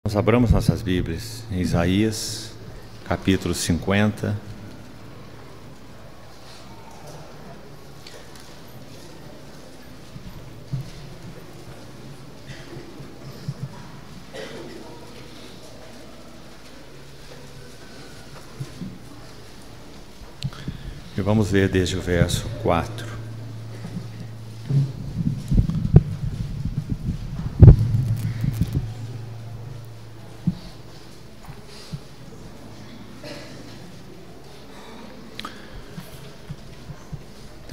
Nós abramos nossas Bíblias em Isaías, capítulo 50. E vamos ler desde o verso 4.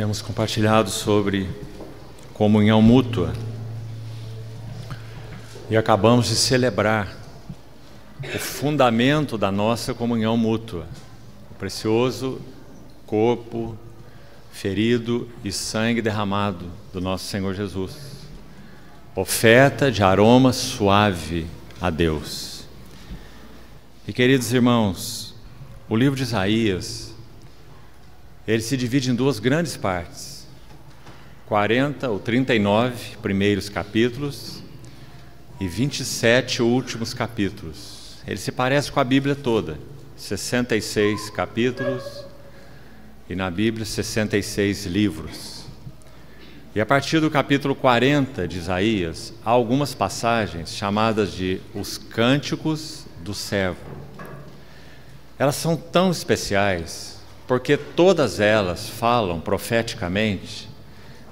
Temos compartilhado sobre comunhão mútua e acabamos de celebrar o fundamento da nossa comunhão mútua, o precioso corpo ferido e sangue derramado do nosso Senhor Jesus, oferta de aroma suave a Deus. E queridos irmãos, o livro de Isaías, ele se divide em duas grandes partes, 40 ou 39 primeiros capítulos e 27 últimos capítulos. Ele se parece com a Bíblia toda, 66 capítulos e na Bíblia 66 livros. E a partir do capítulo 40 de Isaías, há algumas passagens chamadas de os Cânticos do Servo. Elas são tão especiais porque todas elas falam profeticamente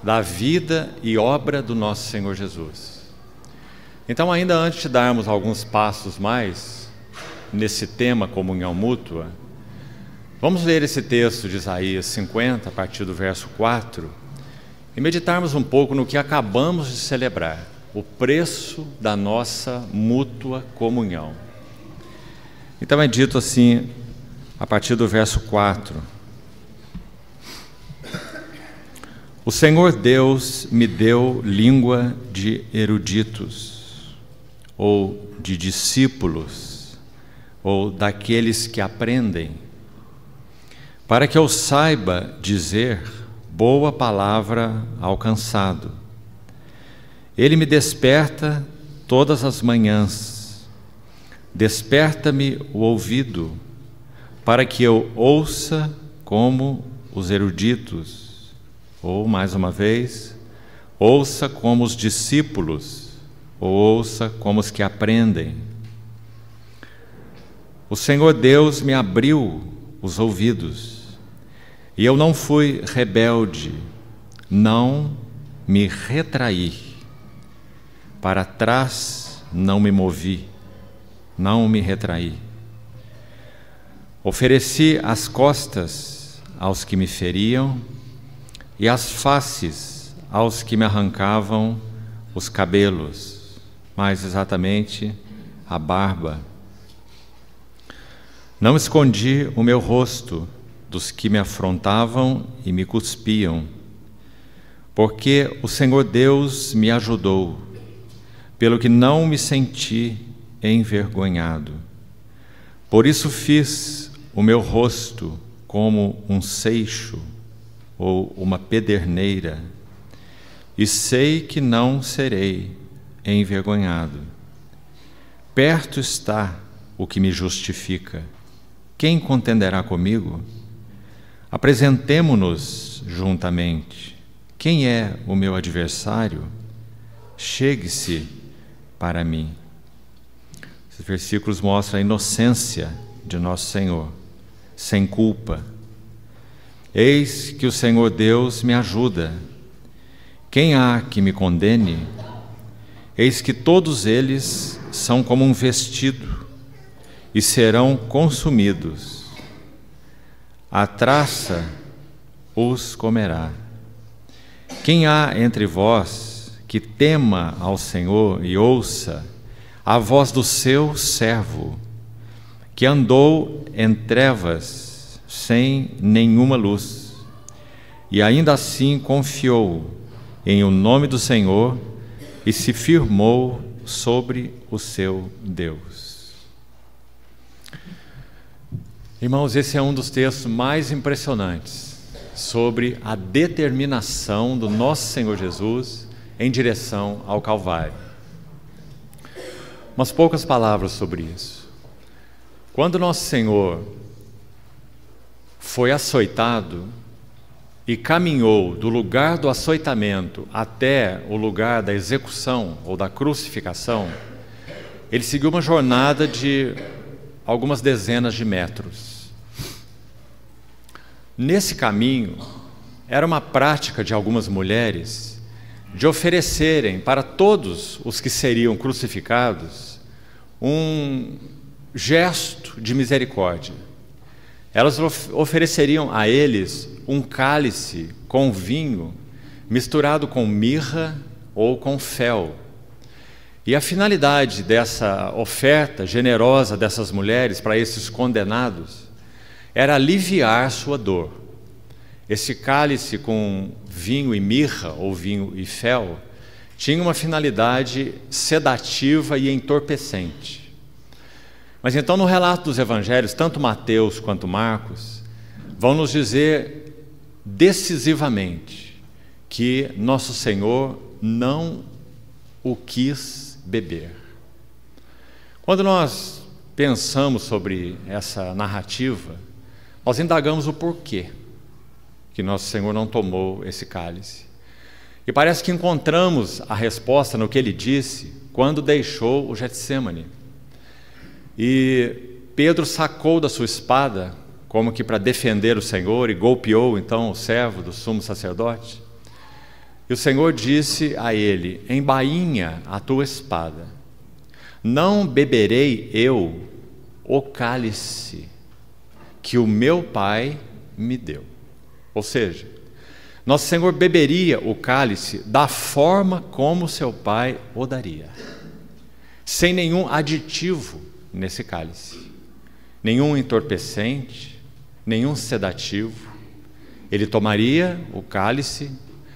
da vida e obra do nosso Senhor Jesus. Então, ainda antes de darmos alguns passos mais nesse tema comunhão mútua, vamos ler esse texto de Isaías 50, a partir do verso 4, e meditarmos um pouco no que acabamos de celebrar, o preço da nossa mútua comunhão. Então é dito assim, a partir do verso 4: O Senhor Deus me deu língua de eruditos, ou de discípulos, ou daqueles que aprendem, para que eu saiba dizer boa palavra ao cansado. Ele me desperta todas as manhãs, desperta-me o ouvido, para que eu ouça como os eruditos, ou, mais uma vez, ouça como os discípulos, ou ouça como os que aprendem. O Senhor Deus me abriu os ouvidos, e eu não fui rebelde, não me retraí, para trás não me movi, não me retraí. Ofereci as costas aos que me feriam e as faces aos que me arrancavam os cabelos, mais exatamente a barba. Não escondi o meu rosto dos que me afrontavam e me cuspiam, porque o Senhor Deus me ajudou, pelo que não me senti envergonhado. Por isso fiz o meu rosto como um seixo ou uma pederneira, e sei que não serei envergonhado. Perto está o que me justifica. Quem contenderá comigo? Apresentemo-nos juntamente. Quem é o meu adversário? Chegue-se para mim. Esses versículos mostram a inocência de nosso Senhor, sem culpa. Eis que o Senhor Deus me ajuda. Quem há que me condene? Eis que todos eles são como um vestido e serão consumidos. A traça os comerá. Quem há entre vós que tema ao Senhor e ouça a voz do seu servo, que andou em trevas sem nenhuma luz, e ainda assim confiou em o nome do Senhor e se firmou sobre o seu Deus. Irmãos, esse é um dos textos mais impressionantes sobre a determinação do nosso Senhor Jesus em direção ao Calvário. umas poucas palavras sobre isso. Quando Nosso Senhor foi açoitado e caminhou do lugar do açoitamento até o lugar da execução ou da crucificação, ele seguiu uma jornada de algumas dezenas de metros. Nesse caminho, era uma prática de algumas mulheres de oferecerem para todos os que seriam crucificados um gesto de misericórdia. Elas ofereceriam a eles um cálice com vinho misturado com mirra ou com fel. E a finalidade dessa oferta generosa dessas mulheres para esses condenados era aliviar sua dor. Esse cálice com vinho e mirra, ou vinho e fel, tinha uma finalidade sedativa e entorpecente. Mas então no relato dos evangelhos, tanto Mateus quanto Marcos, vão nos dizer decisivamente que Nosso Senhor não o quis beber. Quando nós pensamos sobre essa narrativa, nós indagamos o porquê que Nosso Senhor não tomou esse cálice. E parece que encontramos a resposta no que ele disse quando deixou o Getsêmani. E Pedro sacou da sua espada, como que para defender o Senhor, e golpeou então o servo do sumo sacerdote. E o Senhor disse a ele: embainha a tua espada, não beberei eu o cálice que o meu Pai me deu. Ou seja, Nosso Senhor beberia o cálice da forma como seu Pai o daria, sem nenhum aditivo nesse cálice, nenhum entorpecente, nenhum sedativo. Ele tomaria o cálice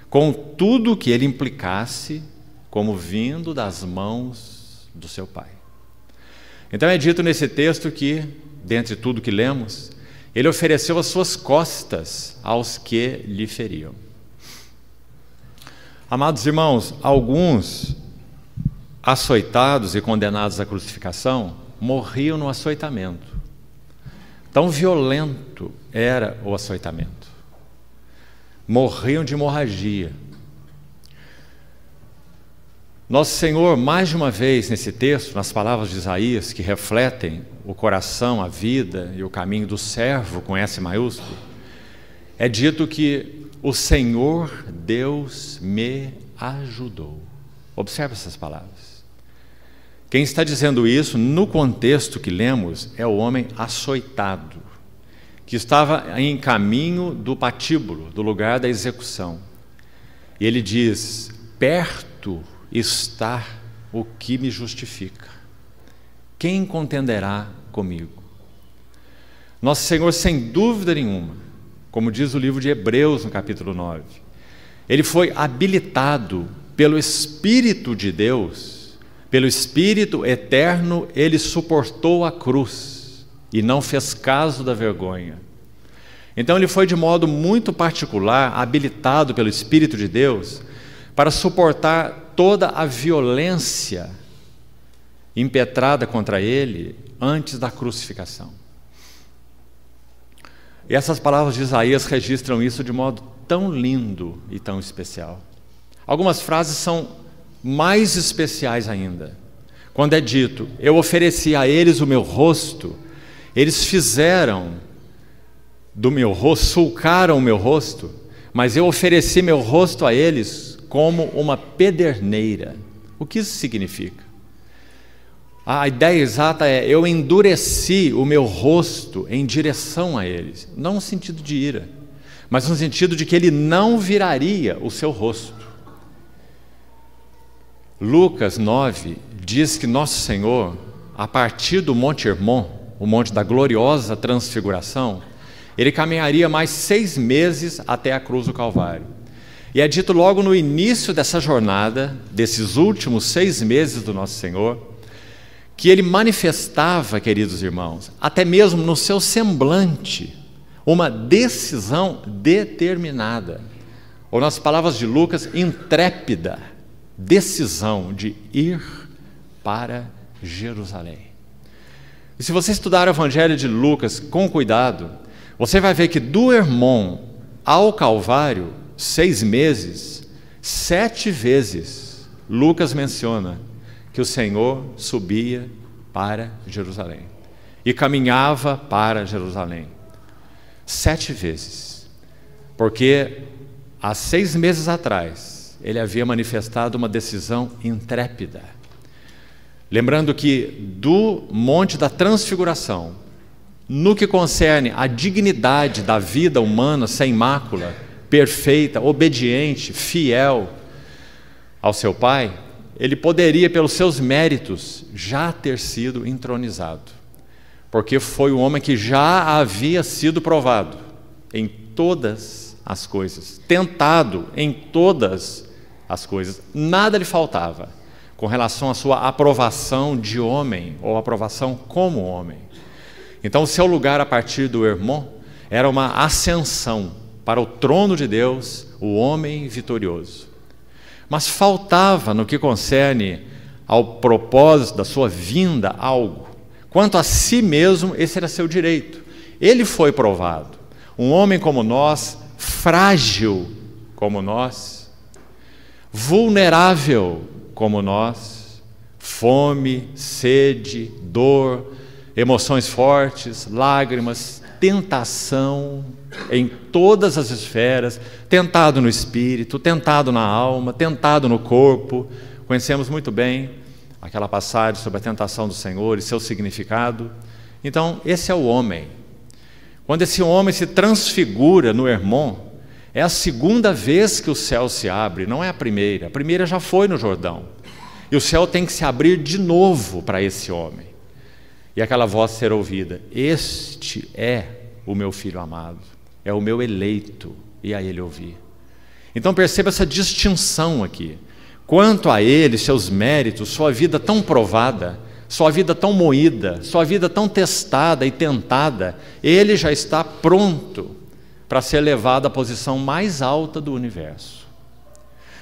com tudo que ele implicasse como vindo das mãos do seu Pai. Então é dito nesse texto que, dentre tudo que lemos, ele ofereceu as suas costas aos que lhe feriam. Amados irmãos, alguns açoitados e condenados à crucificação morriam no açoitamento. Tão violento era o açoitamento. Morriam de hemorragia. Nosso Senhor, mais de uma vez nesse texto, nas palavras de Isaías, que refletem o coração, a vida e o caminho do servo com S maiúsculo, é dito que o Senhor Deus me ajudou. Observe essas palavras. Quem está dizendo isso, no contexto que lemos, é o homem açoitado, que estava em caminho do patíbulo, do lugar da execução. E ele diz: perto está o que me justifica. Quem contenderá comigo? Nosso Senhor, sem dúvida nenhuma, como diz o livro de Hebreus no capítulo 9, ele foi habilitado pelo Espírito de Deus, pelo Espírito eterno, ele suportou a cruz e não fez caso da vergonha. Então ele foi de modo muito particular habilitado pelo Espírito de Deus para suportar toda a violência impetrada contra ele antes da crucificação. E essas palavras de Isaías registram isso de modo tão lindo e tão especial. Algumas frases são mais especiais ainda. Quando é dito: eu ofereci a eles o meu rosto, eles fizeram do meu rosto, sulcaram o meu rosto, mas eu ofereci meu rosto a eles como uma pederneira. O que isso significa? A ideia exata é: eu endureci o meu rosto em direção a eles, não no sentido de ira, mas no sentido de que ele não viraria o seu rosto. Lucas 9 diz que Nosso Senhor, a partir do Monte Hermon, o monte da gloriosa transfiguração, ele caminharia mais 6 meses até a cruz do Calvário. E é dito logo no início dessa jornada, desses últimos 6 meses do Nosso Senhor, que ele manifestava, queridos irmãos, até mesmo no seu semblante, uma decisão determinada, ou nas palavras de Lucas, intrépida decisão de ir para Jerusalém. E se você estudar o Evangelho de Lucas com cuidado, você vai ver que do Hermon ao Calvário, 6 meses, 7 vezes, Lucas menciona que o Senhor subia para Jerusalém e caminhava para Jerusalém. 7 vezes. Porque há 6 meses atrás, ele havia manifestado uma decisão intrépida. Lembrando que do Monte da Transfiguração, no que concerne à dignidade da vida humana sem mácula, perfeita, obediente, fiel ao seu Pai, ele poderia, pelos seus méritos, já ter sido entronizado, porque foi um homem que já havia sido provado em todas as coisas, tentado em todas as coisas, nada lhe faltava com relação à sua aprovação de homem, ou aprovação como homem. Então o seu lugar a partir do Hermon era uma ascensão para o trono de Deus, o homem vitorioso. Mas faltava, no que concerne ao propósito da sua vinda, algo. Quanto a si mesmo, esse era seu direito. Ele foi provado. Um homem como nós, frágil como nós, vulnerável como nós, fome, sede, dor, emoções fortes, lágrimas, tentação em todas as esferas, tentado no espírito, tentado na alma, tentado no corpo. Conhecemos muito bem aquela passagem sobre a tentação do Senhor e seu significado. Então, esse é o homem. Quando esse homem se transfigura no Hermon, é a segunda vez que o céu se abre, não é a primeira. A primeira já foi no Jordão. E o céu tem que se abrir de novo para esse homem. E aquela voz ser ouvida: este é o meu filho amado, é o meu eleito, e a ele ouvir. Então perceba essa distinção aqui. Quanto a ele, seus méritos, sua vida tão provada, sua vida tão moída, sua vida tão testada e tentada, ele já está pronto para ser levado à posição mais alta do universo.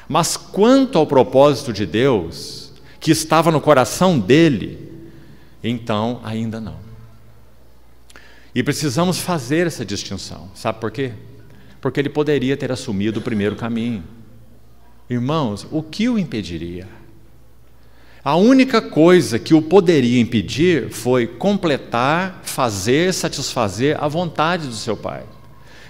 Mas quanto ao propósito de Deus, que estava no coração dele, então ainda não. E precisamos fazer essa distinção. Sabe por quê? Porque ele poderia ter assumido o primeiro caminho. Irmãos, o que o impediria? A única coisa que o poderia impedir foi completar, fazer, satisfazer a vontade do seu Pai.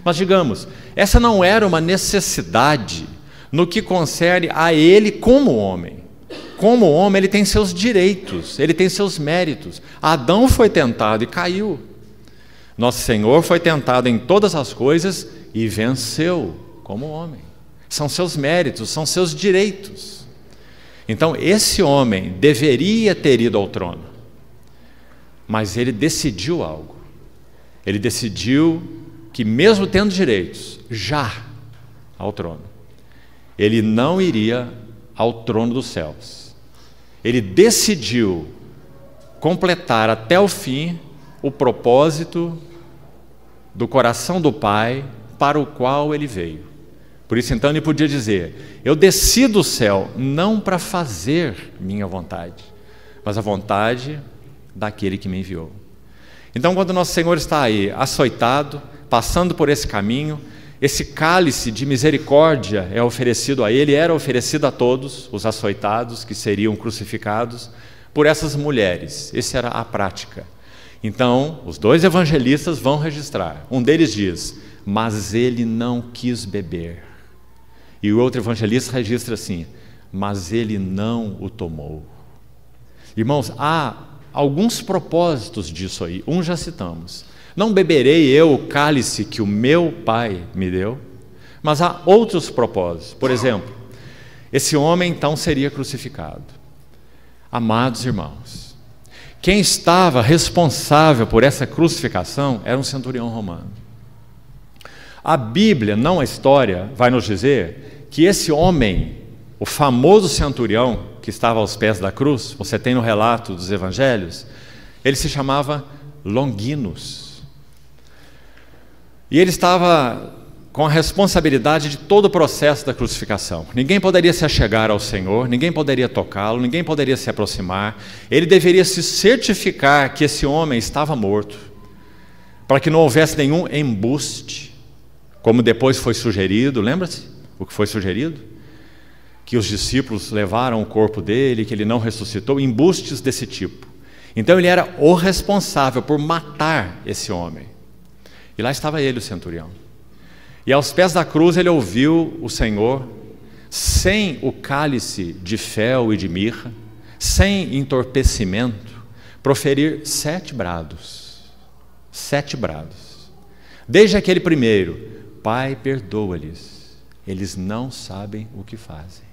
Mas digamos, essa não era uma necessidade no que concerne a ele como homem. Como homem, ele tem seus direitos, ele tem seus méritos. Adão foi tentado e caiu. Nosso Senhor foi tentado em todas as coisas e venceu como homem. São seus méritos, são seus direitos. Então, esse homem deveria ter ido ao trono, mas ele decidiu algo. Ele decidiu que, mesmo tendo direitos, já ao trono, ele não iria ao trono dos céus. Ele decidiu completar até o fim o propósito do coração do Pai para o qual ele veio. Por isso, então, ele podia dizer: eu desci do céu não para fazer minha vontade, mas a vontade daquele que me enviou. Então, quando nosso Senhor está aí, açoitado, passando por esse caminho, esse cálice de misericórdia é oferecido a ele, era oferecido a todos os açoitados que seriam crucificados por essas mulheres. Essa era a prática. Então, os 2 evangelistas vão registrar. Um deles diz: mas ele não quis beber. E o outro evangelista registra assim: mas ele não o tomou. Irmãos, há alguns propósitos disso aí. Um já citamos: não beberei eu o cálice que o meu Pai me deu? Mas há outros propósitos. Por exemplo, esse homem então seria crucificado. Amados irmãos, quem estava responsável por essa crucificação era um centurião romano. A Bíblia, não a história, vai nos dizer que esse homem, o famoso centurião que estava aos pés da cruz, você tem no relato dos evangelhos, ele se chamava Longinus. E ele estava com a responsabilidade de todo o processo da crucificação. Ninguém poderia se achegar ao Senhor, ninguém poderia tocá-lo, ninguém poderia se aproximar. Ele deveria se certificar que esse homem estava morto, para que não houvesse nenhum embuste, como depois foi sugerido. Lembra-se o que foi sugerido? Que os discípulos levaram o corpo dele, que ele não ressuscitou, embustes desse tipo. Então ele era o responsável por matar esse homem. E lá estava ele, o centurião. E aos pés da cruz ele ouviu o Senhor, sem o cálice de fel e de mirra, sem entorpecimento, proferir 7 brados. 7 brados. Desde aquele primeiro: Pai, perdoa-lhes, eles não sabem o que fazem.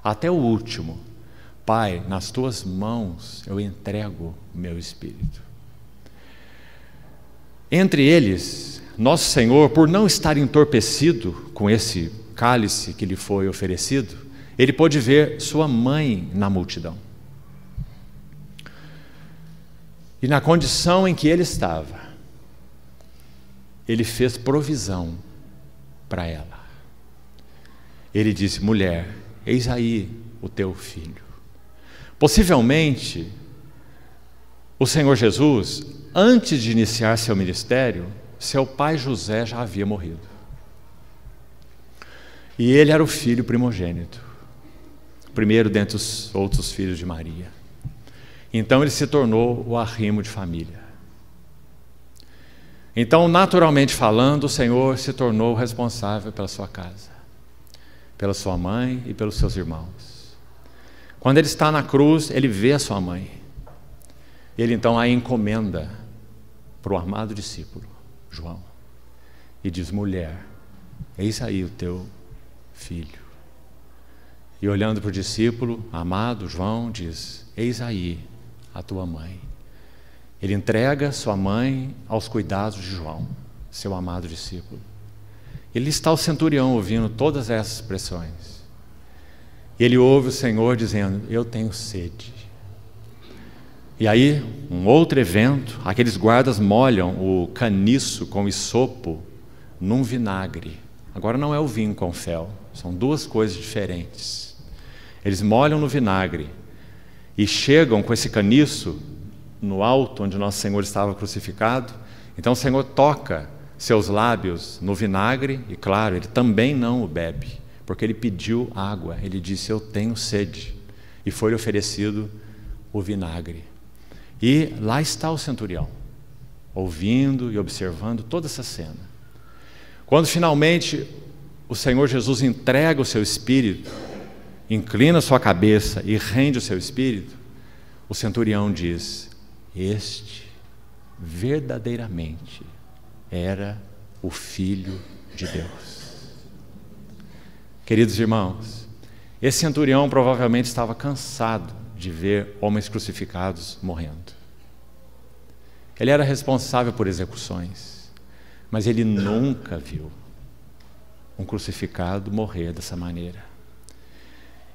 Até o último: Pai, nas tuas mãos eu entrego o meu espírito. Entre eles, nosso Senhor, por não estar entorpecido com esse cálice que lhe foi oferecido, ele pôde ver sua mãe na multidão. E na condição em que ele estava, ele fez provisão para ela. Ele disse: mulher, eis aí o teu filho. Possivelmente, o Senhor Jesus, antes de iniciar seu ministério, seu pai José já havia morrido. E ele era o filho primogênito, primeiro dentre os outros filhos de Maria. Então ele se tornou o arrimo de família. Então, naturalmente falando, o Senhor se tornou responsável pela sua casa, pela sua mãe e pelos seus irmãos. Quando ele está na cruz, ele vê a sua mãe. Ele então a encomenda para o amado discípulo João e diz: mulher, eis aí o teu filho. E olhando para o discípulo amado João, diz: eis aí a tua mãe. Ele entrega sua mãe aos cuidados de João, seu amado discípulo. Ele está o centurião ouvindo todas essas expressões. E ele ouve o Senhor dizendo: eu tenho sede. E aí, um outro evento, aqueles guardas molham o caniço com isopo num vinagre. Agora não é o vinho com fel, são duas coisas diferentes. Eles molham no vinagre e chegam com esse caniço no alto onde nosso Senhor estava crucificado. Então o Senhor toca seus lábios no vinagre e, claro, ele também não o bebe, porque ele pediu água. Ele disse: eu tenho sede. E foi-lhe oferecido o vinagre. E lá está o centurião, ouvindo e observando toda essa cena. Quando finalmente o Senhor Jesus entrega o seu espírito, inclina sua cabeça e rende o seu espírito, o centurião diz: este verdadeiramente era o Filho de Deus. Queridos irmãos, esse centurião provavelmente estava cansado de ver homens crucificados morrendo. Ele era responsável por execuções, mas ele nunca viu um crucificado morrer dessa maneira.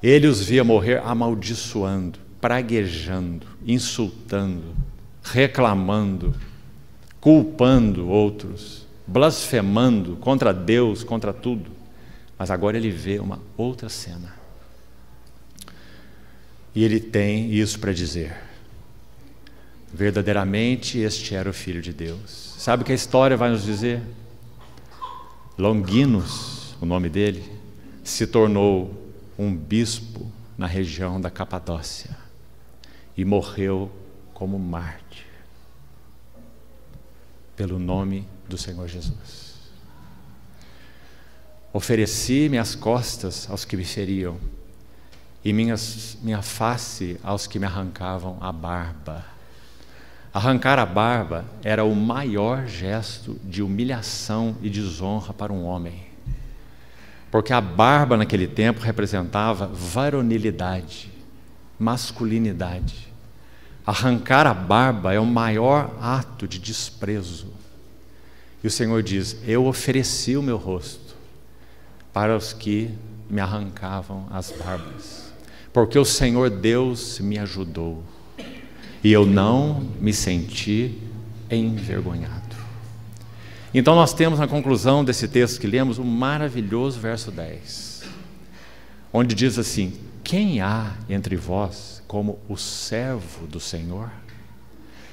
Ele os via morrer amaldiçoando, praguejando, insultando, reclamando, culpando outros, blasfemando contra Deus, contra tudo. Mas agora ele vê uma outra cena. E ele tem isso para dizer: verdadeiramente este era o Filho de Deus. Sabe o que a história vai nos dizer? Longinos, o nome dele, se tornou um bispo na região da Capadócia e morreu como mártir pelo nome do Senhor Jesus. Ofereci minhas costas aos que me feriam e minha face aos que me arrancavam a barba. Arrancar a barba era o maior gesto de humilhação e desonra para um homem, porque a barba naquele tempo representava varonilidade, masculinidade. Arrancar a barba é o maior ato de desprezo. E o Senhor diz: eu ofereci o meu rosto para os que me arrancavam as barbas, porque o Senhor Deus me ajudou e eu não me senti envergonhado. Então nós temos na conclusão desse texto que lemos o maravilhoso verso 10, onde diz assim: quem há entre vós como o servo do Senhor,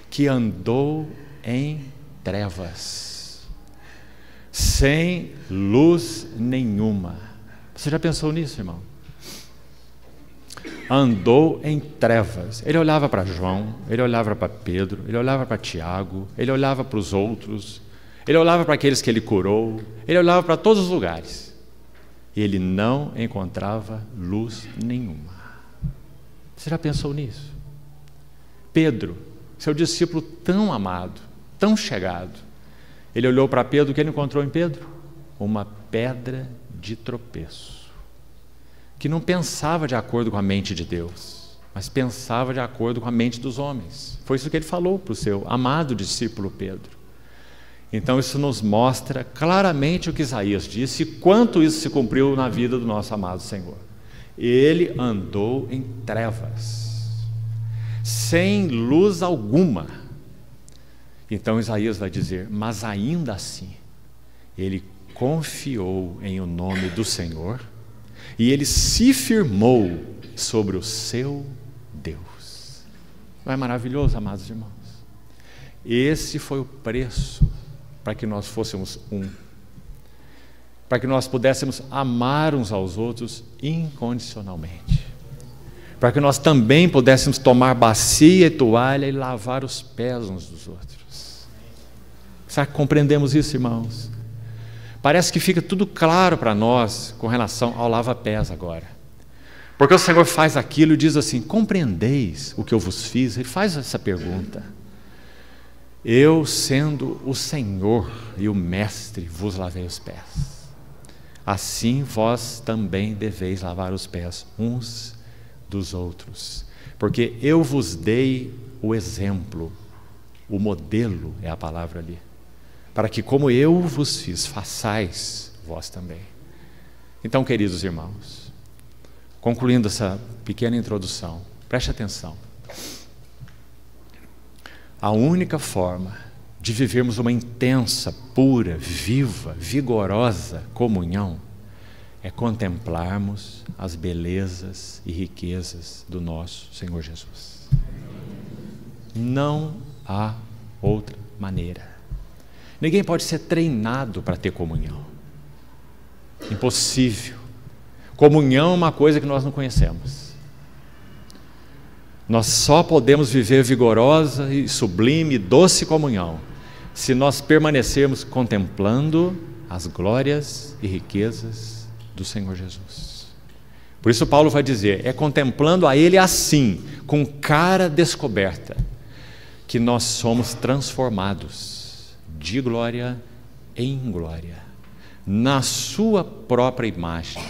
que andou em trevas, sem luz nenhuma? Você já pensou nisso, irmão? Andou em trevas. Ele olhava para João, ele olhava para Pedro, ele olhava para Tiago, ele olhava para os outros, ele olhava para aqueles que ele curou, ele olhava para todos os lugares. E ele não encontrava luz nenhuma. Você já pensou nisso? Pedro, seu discípulo tão amado, tão chegado, ele olhou para Pedro, o que ele encontrou em Pedro? Uma pedra de tropeço, que não pensava de acordo com a mente de Deus, mas pensava de acordo com a mente dos homens. Foi isso que ele falou para o seu amado discípulo Pedro. Então isso nos mostra claramente o que Isaías disse e quanto isso se cumpriu na vida do nosso amado Senhor. Ele andou em trevas, sem luz alguma. Então Isaías vai dizer: mas ainda assim, ele confiou em o nome do Senhor e ele se firmou sobre o seu Deus. Não é maravilhoso, amados irmãos? Esse foi o preço para que nós fôssemos um, para que nós pudéssemos amar uns aos outros incondicionalmente, para que nós também pudéssemos tomar bacia e toalha e lavar os pés uns dos outros. Será que compreendemos isso, irmãos? Parece que fica tudo claro para nós com relação ao lava-pés agora, porque o Senhor faz aquilo e diz assim: compreendeis o que eu vos fiz? Ele faz essa pergunta. Eu, sendo o Senhor e o Mestre, vos lavei os pés. Assim vós também deveis lavar os pés uns dos outros, porque eu vos dei o exemplo, o modelo é a palavra ali, para que como eu vos fiz, façais vós também. Então, queridos irmãos, concluindo essa pequena introdução, preste atenção. A única forma de vivermos uma intensa, pura, viva, vigorosa comunhão é contemplarmos as belezas e riquezas do nosso Senhor Jesus. Não há outra maneira. Ninguém pode ser treinado para ter comunhão. Impossível. Comunhão é uma coisa que nós não conhecemos. Nós só podemos viver vigorosa e sublime e doce comunhão se nós permanecermos contemplando as glórias e riquezas do Senhor Jesus. Por isso Paulo vai dizer: é contemplando a Ele assim, com cara descoberta, que nós somos transformados de glória em glória, na sua própria imagem.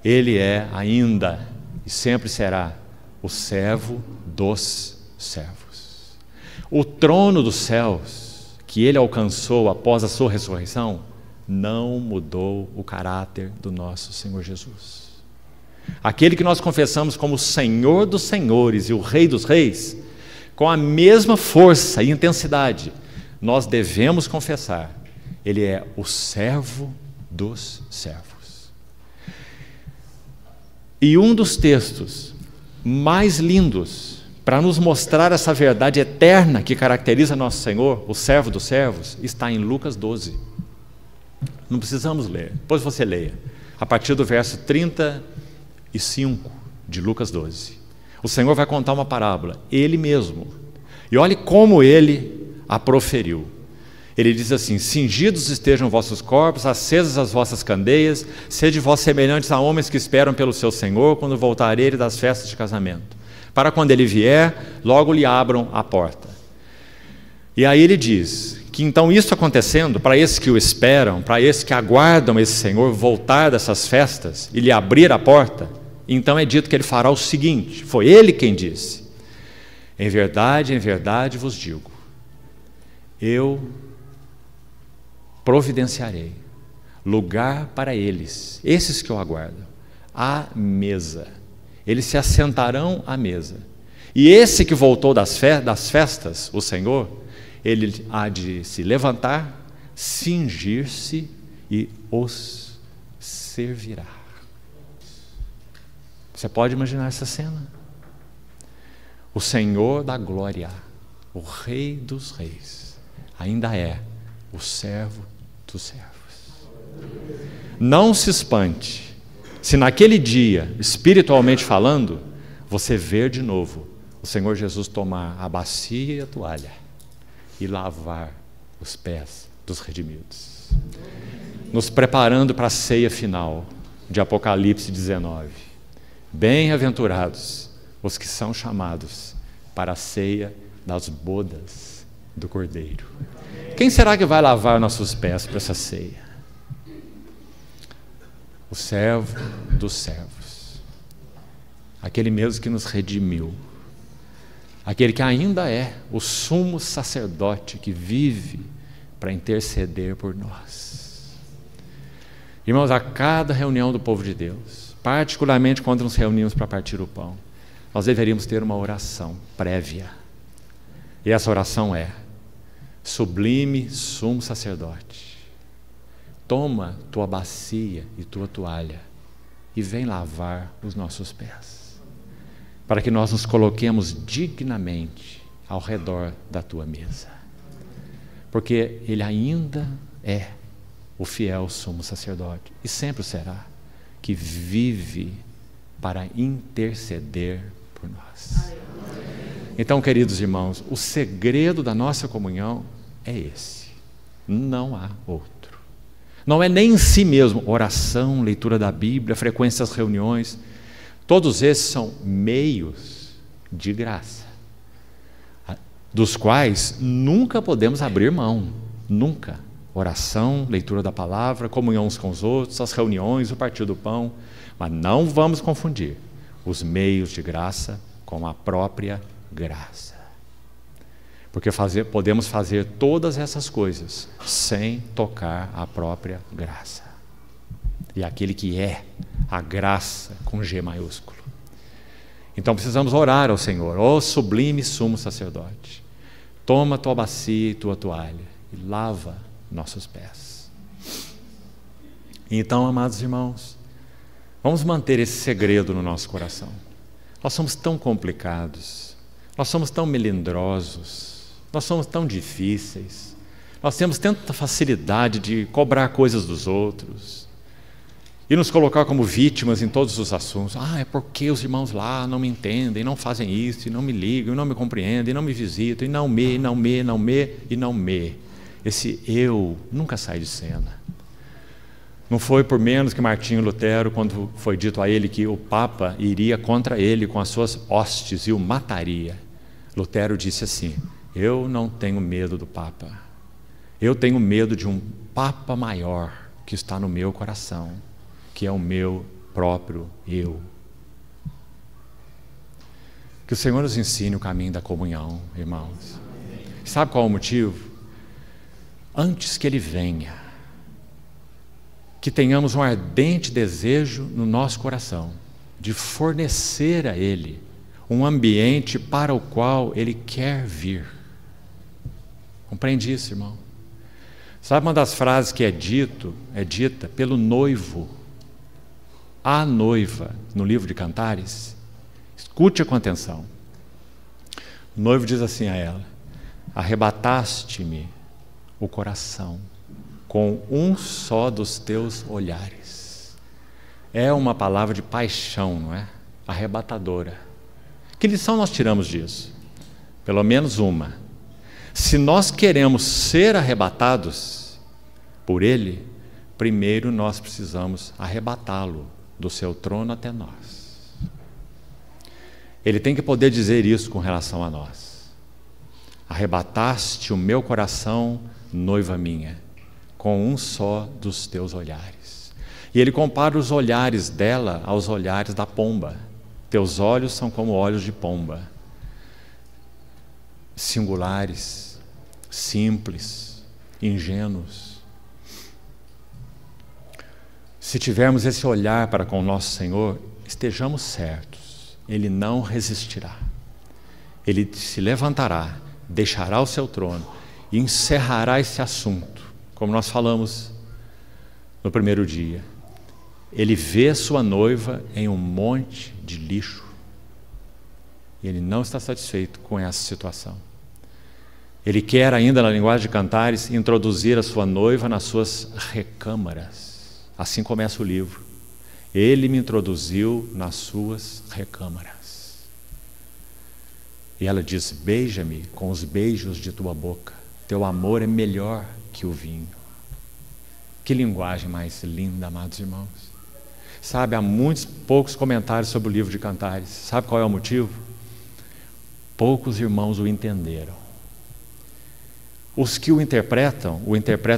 Ele é ainda e sempre será o servo dos servos. O trono dos céus que ele alcançou após a sua ressurreição não mudou o caráter do nosso Senhor Jesus. Aquele que nós confessamos como o Senhor dos senhores e o Rei dos reis, com a mesma força e intensidade, nós devemos confessar: ele é o servo dos servos. E um dos textos mais lindos para nos mostrar essa verdade eterna que caracteriza nosso Senhor, o servo dos servos, está em Lucas 12. Não precisamos ler, depois você leia, a partir do verso 35 de Lucas 12. O Senhor vai contar uma parábola, Ele mesmo, e olhe como Ele a proferiu. Ele diz assim: cingidos estejam vossos corpos, acesas as vossas candeias, sede vós semelhantes a homens que esperam pelo seu Senhor, quando voltar ele das festas de casamento, para quando ele vier, logo lhe abram a porta. E aí ele diz que então isso acontecendo, para esses que o esperam, para esses que aguardam esse Senhor voltar dessas festas e lhe abrir a porta, então é dito que ele fará o seguinte, foi ele quem disse: em verdade vos digo, eu providenciarei lugar para eles, esses que eu aguardo, à mesa. Eles se assentarão à mesa. E esse que voltou das festas, o Senhor, ele há de se levantar, cingir-se e os servirá. Você pode imaginar essa cena? O Senhor da glória, o Rei dos reis, ainda é o servo dos servos. Não se espante se naquele dia, espiritualmente falando, você ver de novo o Senhor Jesus tomar a bacia e a toalha e lavar os pés dos redimidos, nos preparando para a ceia final de Apocalipse 19. Bem-aventurados os que são chamados para a ceia das bodas do Cordeiro. Quem será que vai lavar nossos pés para essa ceia? O servo dos servos, aquele mesmo que nos redimiu, aquele que ainda é o sumo sacerdote que vive para interceder por nós. Irmãos, a cada reunião do povo de Deus, particularmente quando nos reunimos para partir o pão, nós deveríamos ter uma oração prévia. E essa oração é: sublime sumo sacerdote, toma tua bacia e tua toalha e vem lavar os nossos pés, para que nós nos coloquemos dignamente ao redor da tua mesa, porque Ele ainda é o fiel sumo sacerdote, e sempre será, que vive para interceder por nós. Então, queridos irmãos, o segredo da nossa comunhão é esse, não há outro. Não é nem em si mesmo, oração, leitura da Bíblia, frequência das reuniões, todos esses são meios de graça, dos quais nunca podemos abrir mão, nunca. Oração, leitura da palavra, comunhão uns com os outros, as reuniões, o partir do pão, mas não vamos confundir os meios de graça com a própria graça. Porque podemos fazer todas essas coisas sem tocar a própria graça. E aquele que é a graça com G maiúsculo. Então precisamos orar ao Senhor: ó sublime sumo sacerdote, toma tua bacia e tua toalha e lava nossos pés. Então, amados irmãos, vamos manter esse segredo no nosso coração. Nós somos tão complicados, nós somos tão melindrosos, nós somos tão difíceis, nós temos tanta facilidade de cobrar coisas dos outros e nos colocar como vítimas em todos os assuntos. É porque os irmãos lá não me entendem, não fazem isso, e não me ligam, e não me compreendem, e não me visitam, e não me. Esse eu nunca sai de cena. Não foi por menos que Martinho Lutero, quando foi dito a ele que o Papa iria contra ele com as suas hostes e o mataria, Lutero disse assim: eu não tenho medo do Papa, eu tenho medo de um Papa maior que está no meu coração, que é o meu próprio eu. Que o Senhor nos ensine o caminho da comunhão, irmãos. Sabe qual é o motivo? Antes que Ele venha, que tenhamos um ardente desejo no nosso coração de fornecer a Ele um ambiente para o qual Ele quer vir. Compreende isso, irmão? Sabe uma das frases que é dita pelo noivo à noiva no livro de Cantares? Escute com atenção. O noivo diz assim a ela: arrebataste-me o coração com um só dos teus olhares. É uma palavra de paixão, não é? Arrebatadora. Que lição nós tiramos disso? Pelo menos uma. Se nós queremos ser arrebatados por Ele, primeiro nós precisamos arrebatá-lo do seu trono até nós. Ele tem que poder dizer isso com relação a nós: arrebataste o meu coração, noiva minha, com um só dos teus olhares. E ele compara os olhares dela aos olhares da pomba. Teus olhos são como olhos de pomba, singulares, simples, ingênuos. Se tivermos esse olhar para com o nosso Senhor, estejamos certos, Ele não resistirá. Ele se levantará, deixará o seu trono e encerrará esse assunto, como nós falamos no primeiro dia. Ele vê sua noiva em um monte de lixo e ele não está satisfeito com essa situação. Ele quer ainda, na linguagem de Cantares, introduzir a sua noiva nas suas recâmaras. Assim começa o livro. Ele me introduziu nas suas recâmaras. E ela diz: beija-me com os beijos de tua boca. Teu amor é melhor que o vinho. Que linguagem mais linda, amados irmãos. Sabe, há poucos comentários sobre o livro de Cantares. Sabe qual é o motivo? Poucos irmãos o entenderam. Os que o interpretam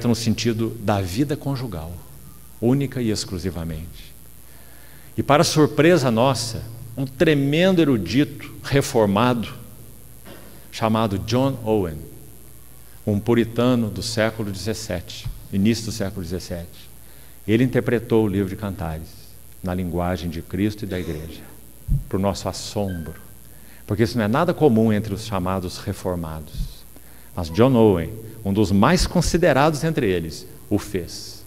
no sentido da vida conjugal, única e exclusivamente. E para surpresa nossa, um tremendo erudito reformado, chamado John Owen, um puritano do século XVII, início do século XVII, ele interpretou o livro de Cantares na linguagem de Cristo e da Igreja, para o nosso assombro, porque isso não é nada comum entre os chamados reformados. Mas John Owen, um dos mais considerados entre eles, o fez.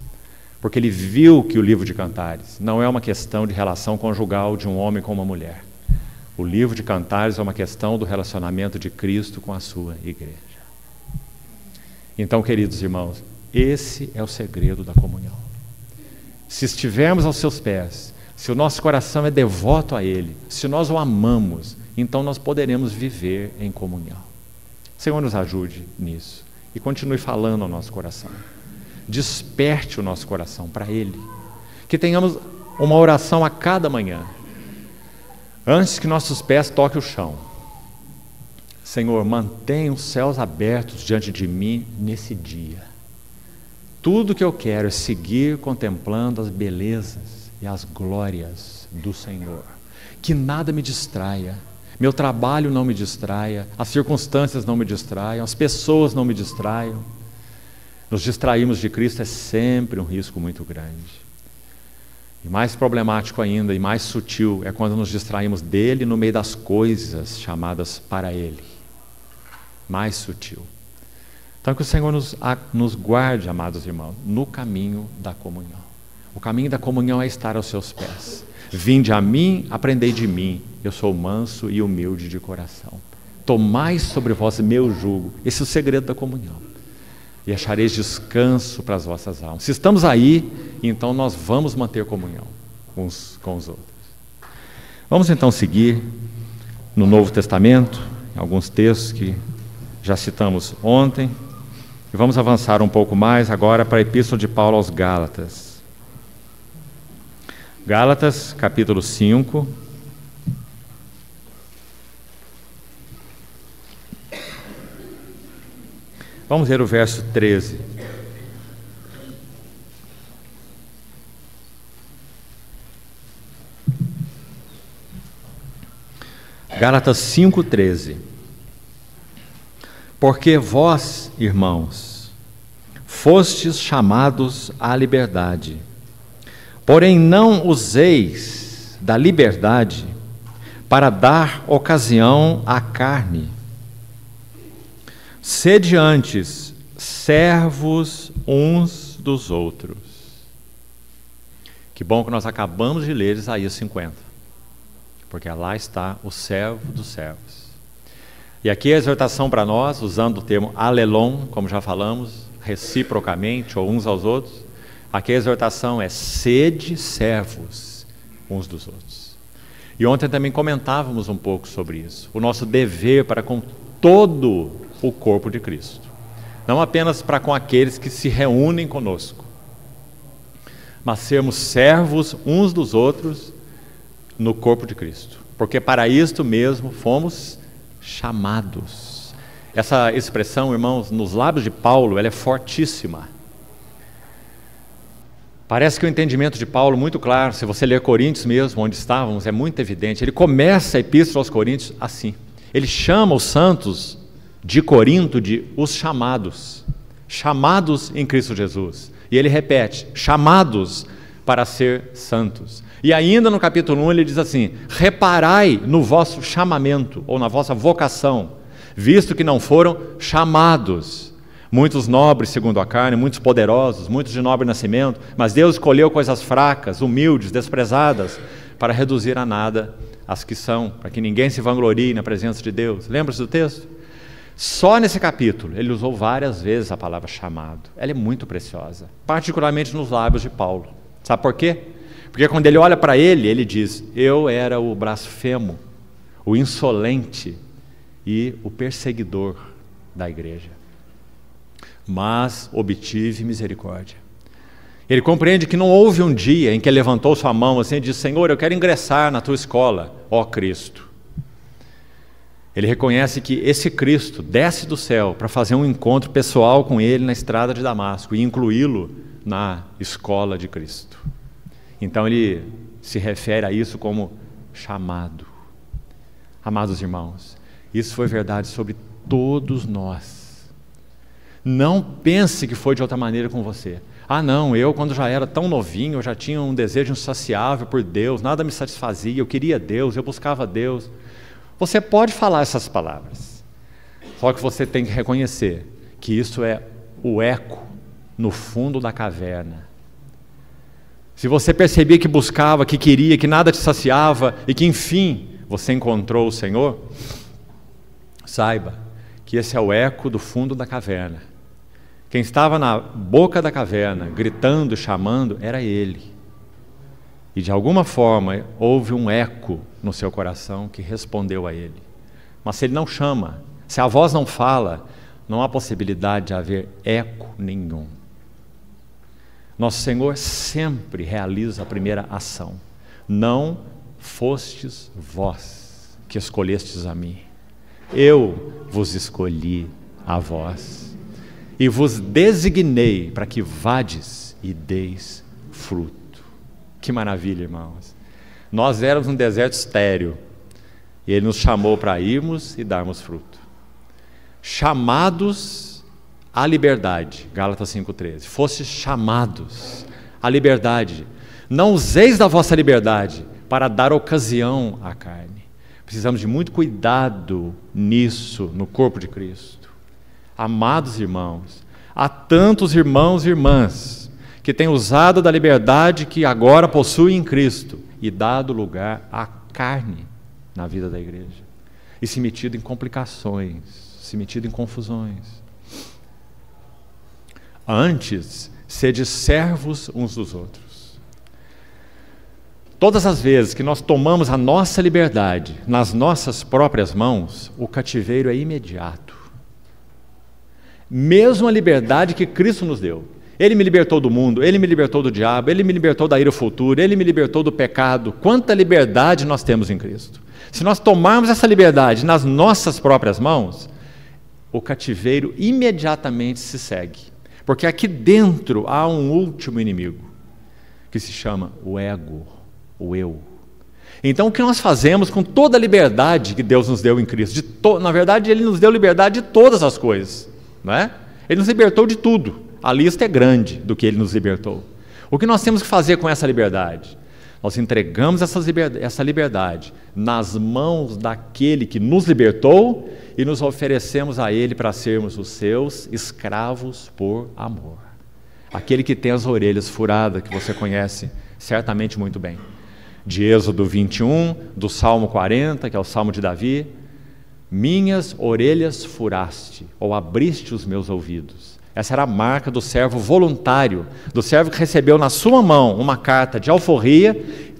Porque ele viu que o livro de Cantares não é uma questão de relação conjugal de um homem com uma mulher. O livro de Cantares é uma questão do relacionamento de Cristo com a sua igreja. Então, queridos irmãos, esse é o segredo da comunhão. Se estivermos aos seus pés, se o nosso coração é devoto a Ele, se nós o amamos, então nós poderemos viver em comunhão. Senhor, nos ajude nisso e continue falando ao nosso coração. Desperte o nosso coração para Ele. Que tenhamos uma oração a cada manhã, antes que nossos pés toquem o chão. Senhor, mantenha os céus abertos diante de mim nesse dia. Tudo que eu quero é seguir contemplando as belezas e as glórias do Senhor. Que nada me distraia. Meu trabalho não me distraia, as circunstâncias não me distraiam, as pessoas não me distraiam. Nos distrairmos de Cristo é sempre um risco muito grande. E mais problemático ainda, e mais sutil, é quando nos distraímos dele no meio das coisas chamadas para Ele. Mais sutil. Então que o Senhor nos guarde, amados irmãos, no caminho da comunhão. O caminho da comunhão é estar aos seus pés. Vinde a mim, aprendei de mim, eu sou manso e humilde de coração. Tomai sobre vós meu jugo. Esse é o segredo da comunhão. E achareis descanso para as vossas almas. Se estamos aí, então nós vamos manter comunhão uns com os outros. Vamos então seguir no Novo Testamento, alguns textos que já citamos ontem, e vamos avançar um pouco mais agora para a Epístola de Paulo aos Gálatas. Gálatas, capítulo 5. Vamos ver o verso 13. Gálatas 5:13. Porque vós, irmãos, fostes chamados à liberdade. Porém, não useis da liberdade para dar ocasião à carne. Sede antes servos uns dos outros. Que bom que nós acabamos de ler Isaías 50, porque lá está o servo dos servos. E aqui a exortação para nós, usando o termo alelon, como já falamos, reciprocamente ou uns aos outros. Aqui a exortação é: sede servos uns dos outros. E ontem também comentávamos um pouco sobre isso. O nosso dever para com todo o corpo de Cristo. Não apenas para com aqueles que se reúnem conosco, mas sermos servos uns dos outros no corpo de Cristo. Porque para isto mesmo fomos chamados. Essa expressão, irmãos, nos lábios de Paulo, ela é fortíssima. Parece que o entendimento de Paulo, muito claro, se você ler Coríntios mesmo, onde estávamos, é muito evidente. Ele começa a epístola aos Coríntios assim. Ele chama os santos de Corinto de os chamados. Chamados em Cristo Jesus. E ele repete, chamados para ser santos. E ainda no capítulo 1 ele diz assim: reparai no vosso chamamento, ou na vossa vocação, visto que não foram chamados, Muitos nobres segundo a carne, muitos poderosos, muitos de nobre nascimento, mas Deus escolheu coisas fracas, humildes, desprezadas, para reduzir a nada as que são, para que ninguém se vanglorie na presença de Deus. Lembra-se do texto? Só nesse capítulo, ele usou várias vezes a palavra chamado. Ela é muito preciosa, particularmente nos lábios de Paulo. Sabe por quê? Porque quando ele olha para ele, ele diz: eu era o blasfemo, o insolente e o perseguidor da igreja, mas obtive misericórdia. Ele compreende que não houve um dia em que ele levantou sua mão assim e disse: Senhor, eu quero ingressar na tua escola, ó Cristo. Ele reconhece que esse Cristo desce do céu para fazer um encontro pessoal com ele na estrada de Damasco e incluí-lo na escola de Cristo. Então ele se refere a isso como chamado. Amados irmãos, isso foi verdade sobre todos nós. Não pense que foi de outra maneira com você. Ah não, eu quando já era tão novinho, eu já tinha um desejo insaciável por Deus, nada me satisfazia, eu queria Deus, eu buscava Deus. Você pode falar essas palavras, só que você tem que reconhecer que isso é o eco no fundo da caverna. Se você percebia que buscava, que queria, que nada te saciava e que enfim você encontrou o Senhor, saiba que esse é o eco do fundo da caverna. Quem estava na boca da caverna, gritando, chamando, era Ele. E de alguma forma houve um eco no seu coração que respondeu a Ele. Mas se Ele não chama, se a voz não fala, não há possibilidade de haver eco nenhum. Nosso Senhor sempre realiza a primeira ação. Não fostes vós que escolhestes a mim. Eu vos escolhi a vós. E vos designei para que vades e deis fruto. Que maravilha, irmãos. Nós éramos um deserto estéril. E Ele nos chamou para irmos e darmos fruto. Chamados à liberdade. Gálatas 5,13. Fostes chamados à liberdade. Não useis da vossa liberdade para dar ocasião à carne. Precisamos de muito cuidado nisso, no corpo de Cristo. Amados irmãos, há tantos irmãos e irmãs que têm usado da liberdade que agora possuem em Cristo e dado lugar à carne na vida da igreja. E se metido em complicações, se metido em confusões. Antes, sede servos uns dos outros. Todas as vezes que nós tomamos a nossa liberdade nas nossas próprias mãos, o cativeiro é imediato. Mesmo a liberdade que Cristo nos deu. Ele me libertou do mundo, Ele me libertou do diabo, Ele me libertou da ira futura, Ele me libertou do pecado. Quanta liberdade nós temos em Cristo. Se nós tomarmos essa liberdade nas nossas próprias mãos, o cativeiro imediatamente se segue. Porque aqui dentro há um último inimigo, que se chama o ego, o eu. Então o que nós fazemos com toda a liberdade que Deus nos deu em Cristo? Na verdade, Ele nos deu liberdade de todas as coisas, não é? Ele nos libertou de tudo. A lista é grande do que Ele nos libertou. O que nós temos que fazer com essa liberdade? Nós entregamos essa liberdade nas mãos daquele que nos libertou e nos oferecemos a Ele para sermos os seus escravos por amor. Aquele que tem as orelhas furadas, que você conhece certamente muito bem. De Êxodo 21, do Salmo 40, que é o Salmo de Davi. Minhas orelhas furaste, ou abriste os meus ouvidos. Essa era a marca do servo voluntário, do servo que recebeu na sua mão uma carta de alforria,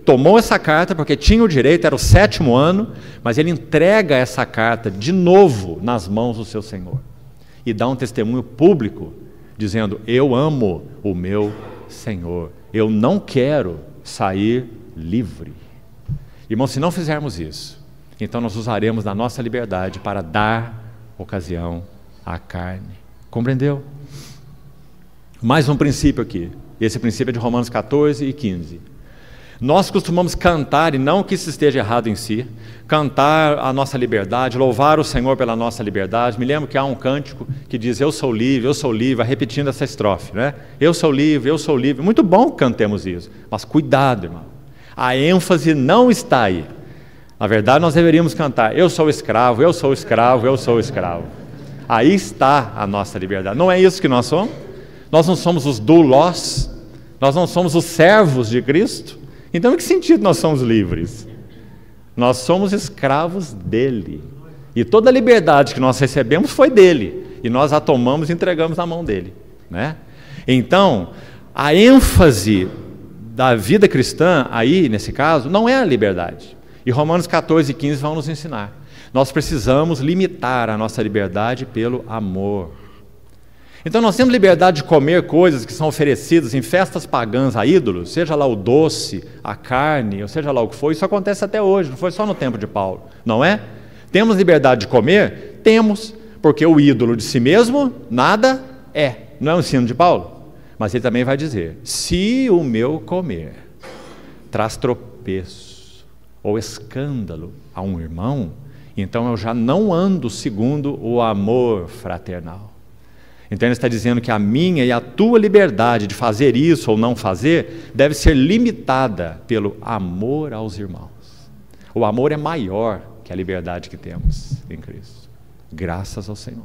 tomou essa carta porque tinha o direito, era o 7º ano, mas ele entrega essa carta de novo nas mãos do seu Senhor. E dá um testemunho público, dizendo: eu amo o meu Senhor, eu não quero sair livre. Irmão, se não fizermos isso, então nós usaremos da nossa liberdade para dar ocasião à carne. Compreendeu? Mais um princípio aqui. Esse princípio é de Romanos 14 e 15. Nós costumamos cantar, e não que isso esteja errado em si, cantar a nossa liberdade, louvar o Senhor pela nossa liberdade. Me lembro que há um cântico que diz: eu sou livre, vai repetindo essa estrofe, né? Eu sou livre, eu sou livre. Muito bom que cantemos isso, mas cuidado, irmão. A ênfase não está aí. Na verdade, nós deveríamos cantar: eu sou escravo, eu sou escravo, eu sou escravo. Aí está a nossa liberdade. Não é isso que nós somos? Nós não somos os doulos, nós não somos os servos de Cristo. Então, em que sentido nós somos livres? Nós somos escravos dele. E toda a liberdade que nós recebemos foi dele. E nós a tomamos e entregamos na mão dele, né? Então, a ênfase da vida cristã, aí, nesse caso, não é a liberdade. E Romanos 14 e 15 vão nos ensinar. Nós precisamos limitar a nossa liberdade pelo amor. Então, nós temos liberdade de comer coisas que são oferecidas em festas pagãs a ídolos, seja lá o doce, a carne, ou seja lá o que for. Isso acontece até hoje, não foi só no tempo de Paulo, não é? Temos liberdade de comer? Temos, porque o ídolo de si mesmo nada é. Não é o ensino de Paulo? Mas ele também vai dizer, se o meu comer traz tropeço ou escândalo a um irmão, então eu já não ando segundo o amor fraternal. Então ele está dizendo que a minha e a tua liberdade de fazer isso ou não fazer deve ser limitada pelo amor aos irmãos. O amor é maior que a liberdade que temos em Cristo. Graças ao Senhor.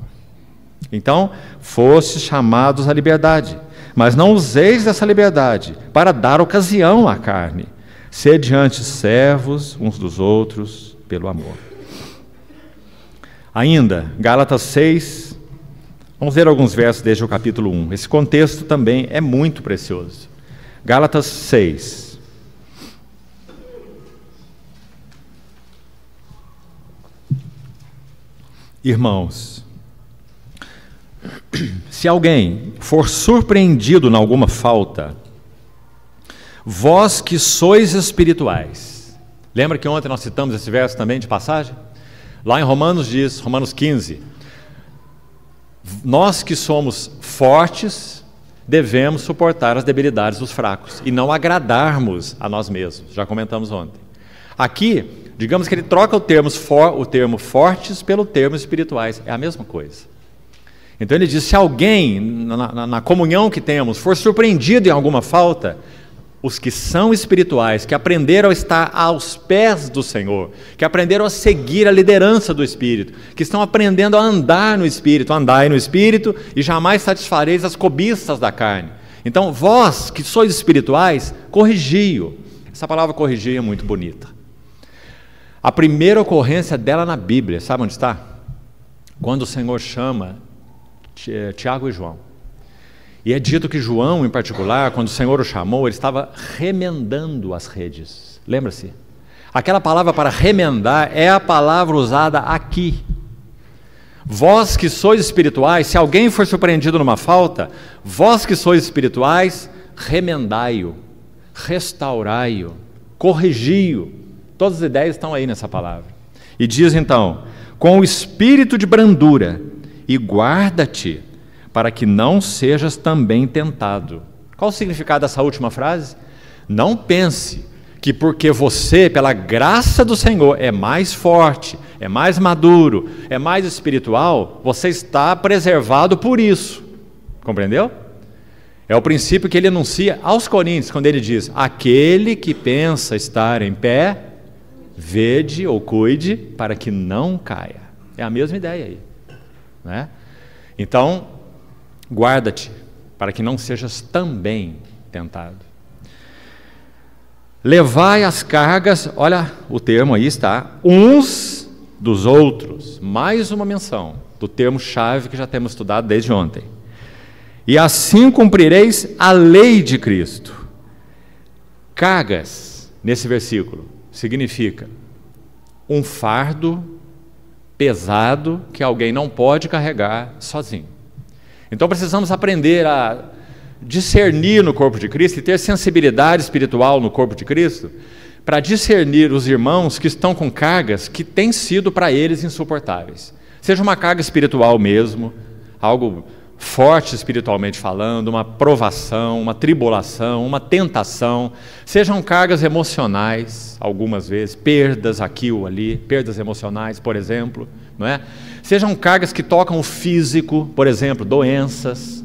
Então, fostes chamados à liberdade, mas não useis dessa liberdade para dar ocasião à carne. Sede antes servos uns dos outros pelo amor. Ainda, Gálatas 6, vamos ver alguns versos desde o capítulo 1. Esse contexto também é muito precioso. Gálatas 6. Irmãos, se alguém for surpreendido em alguma falta, vós que sois espirituais. Lembra que ontem nós citamos esse verso também de passagem? Lá em Romanos diz, Romanos 15, nós que somos fortes, devemos suportar as debilidades dos fracos e não agradarmos a nós mesmos. Já comentamos ontem. Aqui, digamos que ele troca o termo fortes pelo termo espirituais. É a mesma coisa. Então ele diz, se alguém, na comunhão que temos, for surpreendido em alguma falta, os que são espirituais, que aprenderam a estar aos pés do Senhor, que aprenderam a seguir a liderança do Espírito, que estão aprendendo a andar no Espírito, andai no Espírito e jamais satisfareis as cobiças da carne. Então vós que sois espirituais, corrigi-o. Essa palavra corrigir é muito bonita. A primeira ocorrência dela na Bíblia, sabe onde está? Quando o Senhor chama Tiago e João. E é dito que João, em particular, quando o Senhor o chamou, ele estava remendando as redes. Lembra-se? Aquela palavra para remendar é a palavra usada aqui. Vós que sois espirituais, se alguém for surpreendido numa falta, vós que sois espirituais, remendai-o, restaurai-o, corrigi-o. Todas as ideias estão aí nessa palavra. E diz então, com o espírito de brandura, e guarda-te, para que não sejas também tentado. Qual o significado dessa última frase? Não pense que porque você, pela graça do Senhor, é mais forte, é mais maduro, é mais espiritual, você está preservado por isso. Compreendeu? É o princípio que ele anuncia aos Coríntios, quando ele diz, aquele que pensa estar em pé, vede ou cuide para que não caia. É a mesma ideia aí, né? Então, guarda-te, para que não sejas também tentado. Levai as cargas, olha o termo aí está, uns dos outros. Mais uma menção do termo-chave que já temos estudado desde ontem. E assim cumprireis a lei de Cristo. Cargas, nesse versículo, significa um fardo pesado que alguém não pode carregar sozinho. Então precisamos aprender a discernir no corpo de Cristo e ter sensibilidade espiritual no corpo de Cristo para discernir os irmãos que estão com cargas que têm sido para eles insuportáveis. Seja uma carga espiritual mesmo, algo forte espiritualmente falando, uma provação, uma tribulação, uma tentação, sejam cargas emocionais, algumas vezes, perdas aqui ou ali, perdas emocionais, por exemplo, não é? Sejam cargas que tocam o físico, por exemplo, doenças,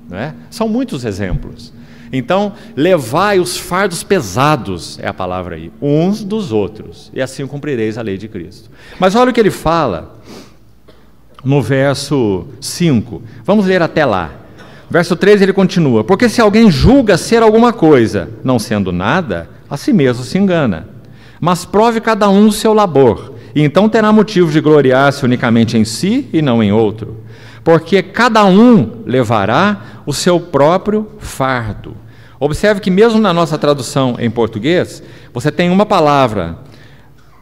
não é? São muitos exemplos. Então, levai os fardos pesados, é a palavra aí, uns dos outros, e assim cumprireis a lei de Cristo. Mas olha o que ele fala, no verso 5. Vamos ler até lá. Verso 13 ele continua: porque se alguém julga ser alguma coisa, não sendo nada, a si mesmo se engana. Mas prove cada um o seu labor, e então terá motivo de gloriar-se unicamente em si e não em outro. Porque cada um levará o seu próprio fardo. Observe que mesmo na nossa tradução em português, você tem uma palavra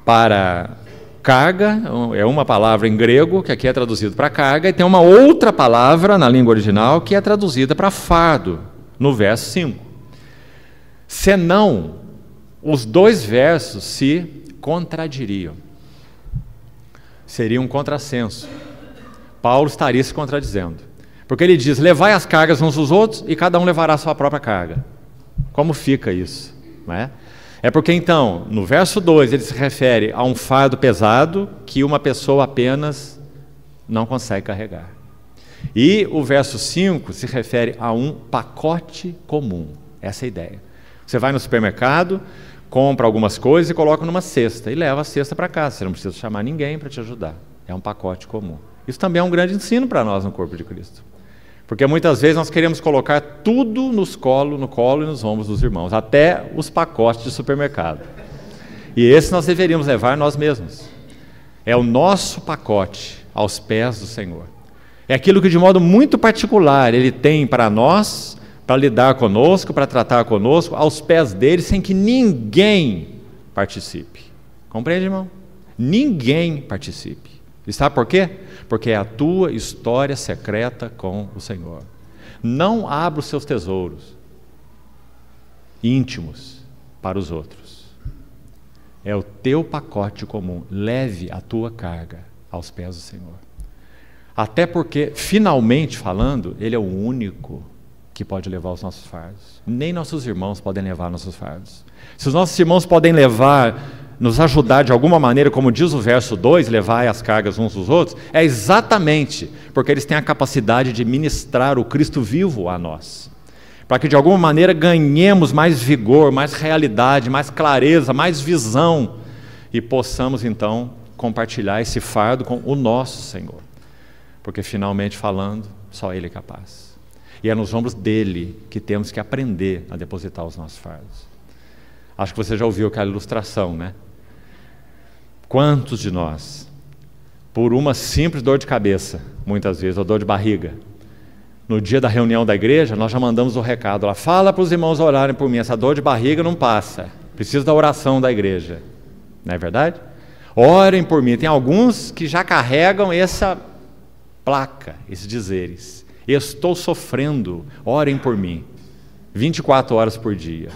para carga, é uma palavra em grego, que aqui é traduzido para carga, e tem uma outra palavra na língua original que é traduzida para fardo, no verso 5. Senão, os dois versos se contradiriam. Seria um contrassenso. Paulo estaria se contradizendo. Porque ele diz: levai as cargas uns dos outros e cada um levará a sua própria carga. Como fica isso? Não é? É porque então, no verso 2, ele se refere a um fardo pesado que uma pessoa apenas não consegue carregar. E o verso 5 se refere a um pacote comum. Essa é a ideia. Você vai no supermercado, compra algumas coisas e coloca numa cesta e leva a cesta para casa. Você não precisa chamar ninguém para te ajudar. É um pacote comum. Isso também é um grande ensino para nós no corpo de Cristo. Porque muitas vezes nós queremos colocar tudo no colo e nos ombros dos irmãos, até os pacotes de supermercado. E esse nós deveríamos levar nós mesmos. É o nosso pacote aos pés do Senhor. É aquilo que de modo muito particular Ele tem para nós, para lidar conosco, para tratar conosco, aos pés dele, sem que ninguém participe. Compreende, irmão? Ninguém participe. E sabe por quê? Porque é a tua história secreta com o Senhor. Não abra os seus tesouros íntimos para os outros. É o teu pacote comum. Leve a tua carga aos pés do Senhor. Até porque, finalmente falando, Ele é o único que pode levar os nossos fardos. Nem nossos irmãos podem levar nossos fardos. Se os nossos irmãos podem nos ajudar de alguma maneira, como diz o verso 2, levar as cargas uns dos outros, é exatamente porque eles têm a capacidade de ministrar o Cristo vivo a nós, para que de alguma maneira ganhemos mais vigor, mais realidade, mais clareza, mais visão, e possamos então compartilhar esse fardo com o nosso Senhor, porque finalmente falando, só Ele é capaz, e é nos ombros dEle que temos que aprender a depositar os nossos fardos. Acho que você já ouviu aquela ilustração, né? Quantos de nós, por uma simples dor de cabeça, muitas vezes, ou dor de barriga, no dia da reunião da igreja, nós já mandamos o recado lá: fala para os irmãos orarem por mim, essa dor de barriga não passa, preciso da oração da igreja. Não é verdade? Orem por mim. Tem alguns que já carregam essa placa, esses dizeres: estou sofrendo, orem por mim, 24 horas por dia.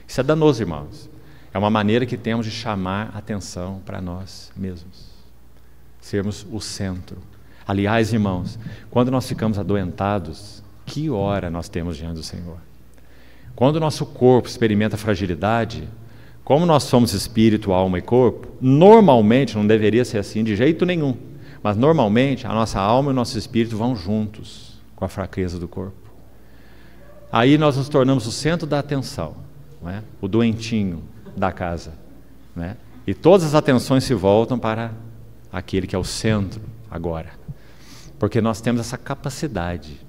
Isso é danoso, irmãos. É uma maneira que temos de chamar atenção para nós mesmos, sermos o centro. Aliás, irmãos, quando nós ficamos adoentados, que hora nós temos diante do Senhor? Quando o nosso corpo experimenta fragilidade, como nós somos espírito, alma e corpo, normalmente, não deveria ser assim de jeito nenhum, mas normalmente a nossa alma e o nosso espírito vão juntos com a fraqueza do corpo. Aí nós nos tornamos o centro da atenção, não é? O doentinho da casa, né? E todas as atenções se voltam para aquele que é o centro agora, porque nós temos essa capacidade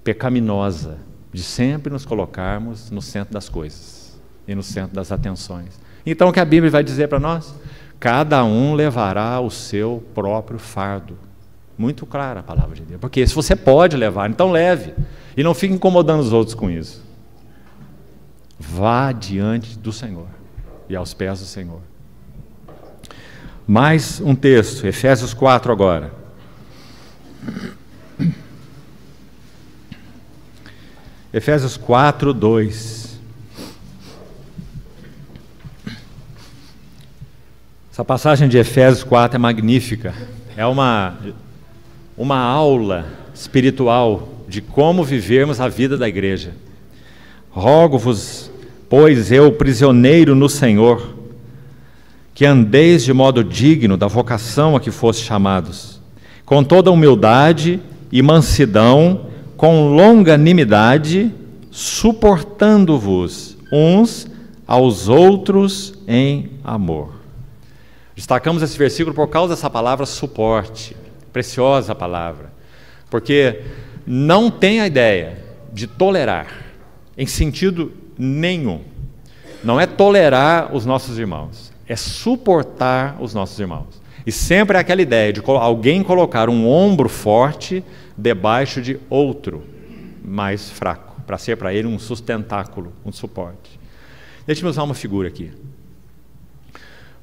pecaminosa de sempre nos colocarmos no centro das coisas e no centro das atenções. Então o que a Bíblia vai dizer para nós? Cada um levará o seu próprio fardo. Muito clara a palavra de Deus, porque se você pode levar, então leve, e não fique incomodando os outros com isso. Vá diante do Senhor e aos pés do Senhor. Mais um texto, Efésios 4 agora. Efésios 4, 2. Essa passagem de Efésios 4 é magnífica. É uma aula espiritual de como vivermos a vida da igreja. Rogo-vos, pois eu, prisioneiro no Senhor, que andeis de modo digno da vocação a que foste chamados, com toda humildade e mansidão, com longanimidade, suportando-vos uns aos outros em amor. Destacamos esse versículo por causa dessa palavra suporte. Preciosa palavra. Porque não tem a ideia de tolerar, em sentido nenhum. Não é tolerar os nossos irmãos, é suportar os nossos irmãos. E sempre é aquela ideia de alguém colocar um ombro forte debaixo de outro mais fraco, para ser para ele um sustentáculo, um suporte. Deixa-me usar uma figura aqui.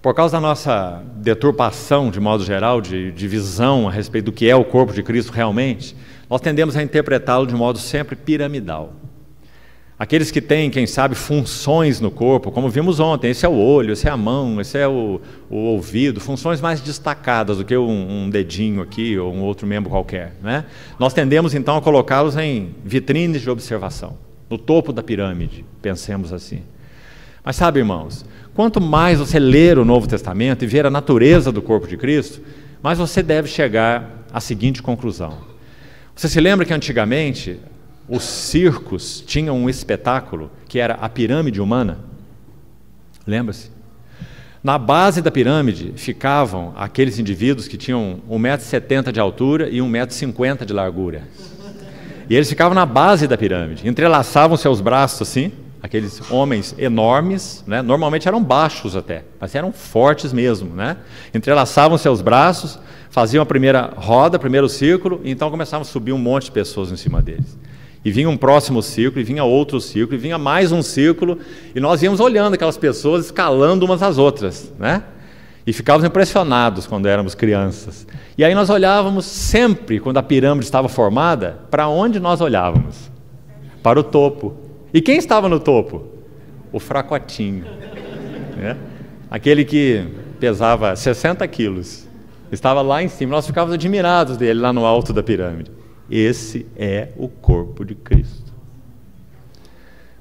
Por causa da nossa deturpação, de modo geral, de visão a respeito do que é o corpo de Cristo realmente, nós tendemos a interpretá-lo de modo sempre piramidal. Aqueles que têm, quem sabe, funções no corpo, como vimos ontem, esse é o olho, esse é a mão, esse é o ouvido, funções mais destacadas do que um dedinho aqui ou um outro membro qualquer, né? Nós tendemos então a colocá-los em vitrines de observação, no topo da pirâmide, pensemos assim. Mas sabe, irmãos, quanto mais você ler o Novo Testamento e ver a natureza do corpo de Cristo, mais você deve chegar à seguinte conclusão. Você se lembra que antigamente os circos tinham um espetáculo que era a pirâmide humana? Lembra-se? Na base da pirâmide ficavam aqueles indivíduos que tinham 1,70 m de altura e 1,50 m de largura. E eles ficavam na base da pirâmide, entrelaçavam seus braços assim, aqueles homens enormes, né? Normalmente eram baixos até, mas eram fortes mesmo, né? Entrelaçavam seus braços, faziam a primeira roda, primeiro círculo, e então começavam a subir um monte de pessoas em cima deles. E vinha um próximo círculo, e vinha outro círculo, e vinha mais um círculo, e nós íamos olhando aquelas pessoas escalando umas às outras, né? E ficávamos impressionados quando éramos crianças. E aí nós olhávamos sempre, quando a pirâmide estava formada, para onde nós olhávamos? Para o topo. E quem estava no topo? O fracotinho, né? Aquele que pesava 60 quilos. Estava lá em cima, nós ficávamos admirados dele lá no alto da pirâmide. Esse é o corpo de Cristo.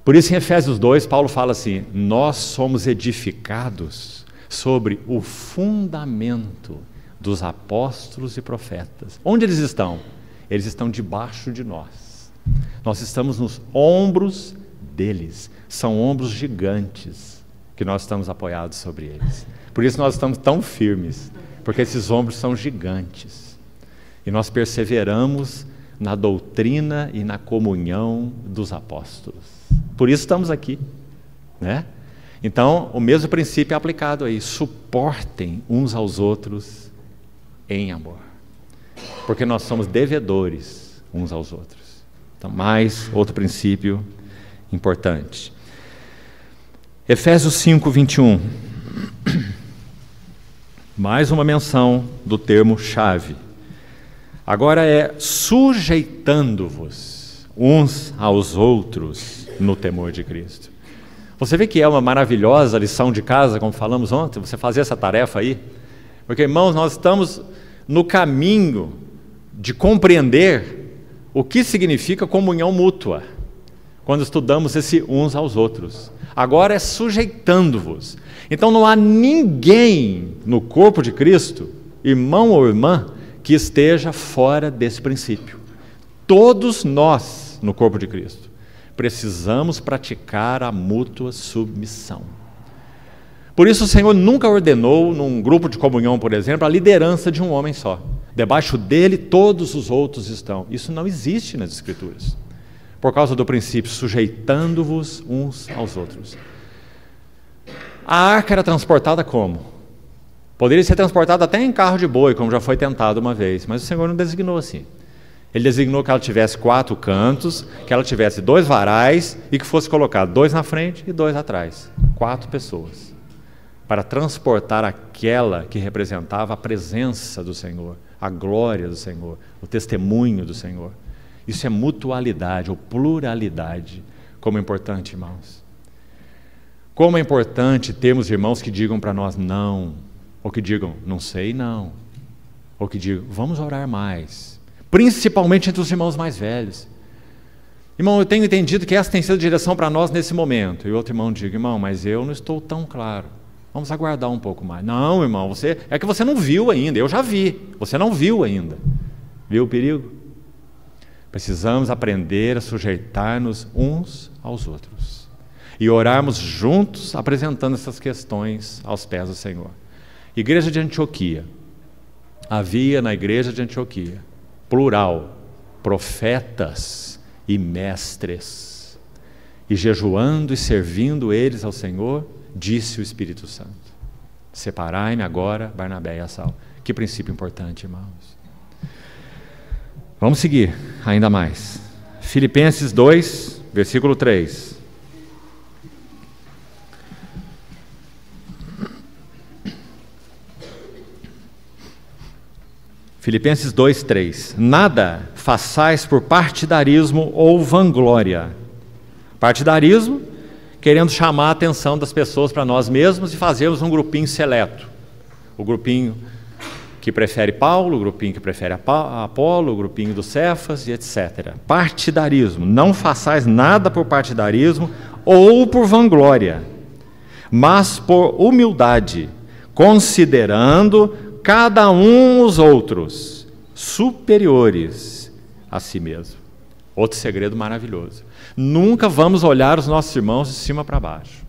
Por isso, em Efésios 2, Paulo fala assim: nós somos edificados sobre o fundamento dos apóstolos e profetas. Onde eles estão? Eles estão debaixo de nós. Nós estamos nos ombros deles. São ombros gigantes que nós estamos apoiados sobre eles. Por isso nós estamos tão firmes, porque esses ombros são gigantes. E nós perseveramos na doutrina e na comunhão dos apóstolos. Por isso estamos aqui, né? Então, o mesmo princípio é aplicado aí. Suportem uns aos outros em amor. Porque nós somos devedores uns aos outros. Então, mais outro princípio importante. Efésios 5, 21. Mais uma menção do termo chave. Agora é sujeitando-vos uns aos outros no temor de Cristo. Você vê que é uma maravilhosa lição de casa, como falamos ontem, você fazer essa tarefa aí? Porque, irmãos, nós estamos no caminho de compreender o que significa comunhão mútua, quando estudamos esse uns aos outros. Agora é sujeitando-vos. Então não há ninguém no corpo de Cristo, irmão ou irmã, que esteja fora desse princípio. Todos nós, no corpo de Cristo, precisamos praticar a mútua submissão. Por isso o Senhor nunca ordenou, num grupo de comunhão, por exemplo, a liderança de um homem só. Debaixo dele todos os outros estão. Isso não existe nas Escrituras. Por causa do princípio, sujeitando-vos uns aos outros. A arca era transportada como? Poderia ser transportada até em carro de boi, como já foi tentado uma vez, mas o Senhor não designou assim. Ele designou que ela tivesse 4 cantos, que ela tivesse 2 varais e que fosse colocado 2 na frente e 2 atrás. 4 pessoas. Para transportar aquela que representava a presença do Senhor, a glória do Senhor, o testemunho do Senhor. Isso é mutualidade ou pluralidade, como é importante, irmãos. Como é importante termos irmãos que digam para nós não, ou que digam não sei não, ou que digam vamos orar mais, principalmente entre os irmãos mais velhos. Irmão, eu tenho entendido que essa tem sido a direção para nós nesse momento. E o outro irmão diga, irmão, mas eu não estou tão claro. Vamos aguardar um pouco mais. Não, irmão, é que você não viu ainda. Eu já vi. Você não viu ainda. Viu o perigo? Precisamos aprender a sujeitar-nos uns aos outros. E orarmos juntos, apresentando essas questões aos pés do Senhor. Igreja de Antioquia. havia na igreja de Antioquia, plural, profetas e mestres. E jejuando e servindo eles ao Senhor, disse o Espírito Santo: separai-me agora Barnabé e Saulo. Que princípio importante, irmãos. Vamos seguir ainda mais. Filipenses 2, versículo 3. Filipenses 2, 3. Nada façais por partidarismo ou vanglória. Partidarismo, querendo chamar a atenção das pessoas para nós mesmos e fazermos um grupinho seleto. O grupinho que prefere Paulo, o grupinho que prefere Apolo, o grupinho do Cefas e etc. Partidarismo. Não façais nada por partidarismo ou por vanglória, mas por humildade, considerando cada um os outros superiores a si mesmo. Outro segredo maravilhoso. Nunca vamos olhar os nossos irmãos de cima para baixo.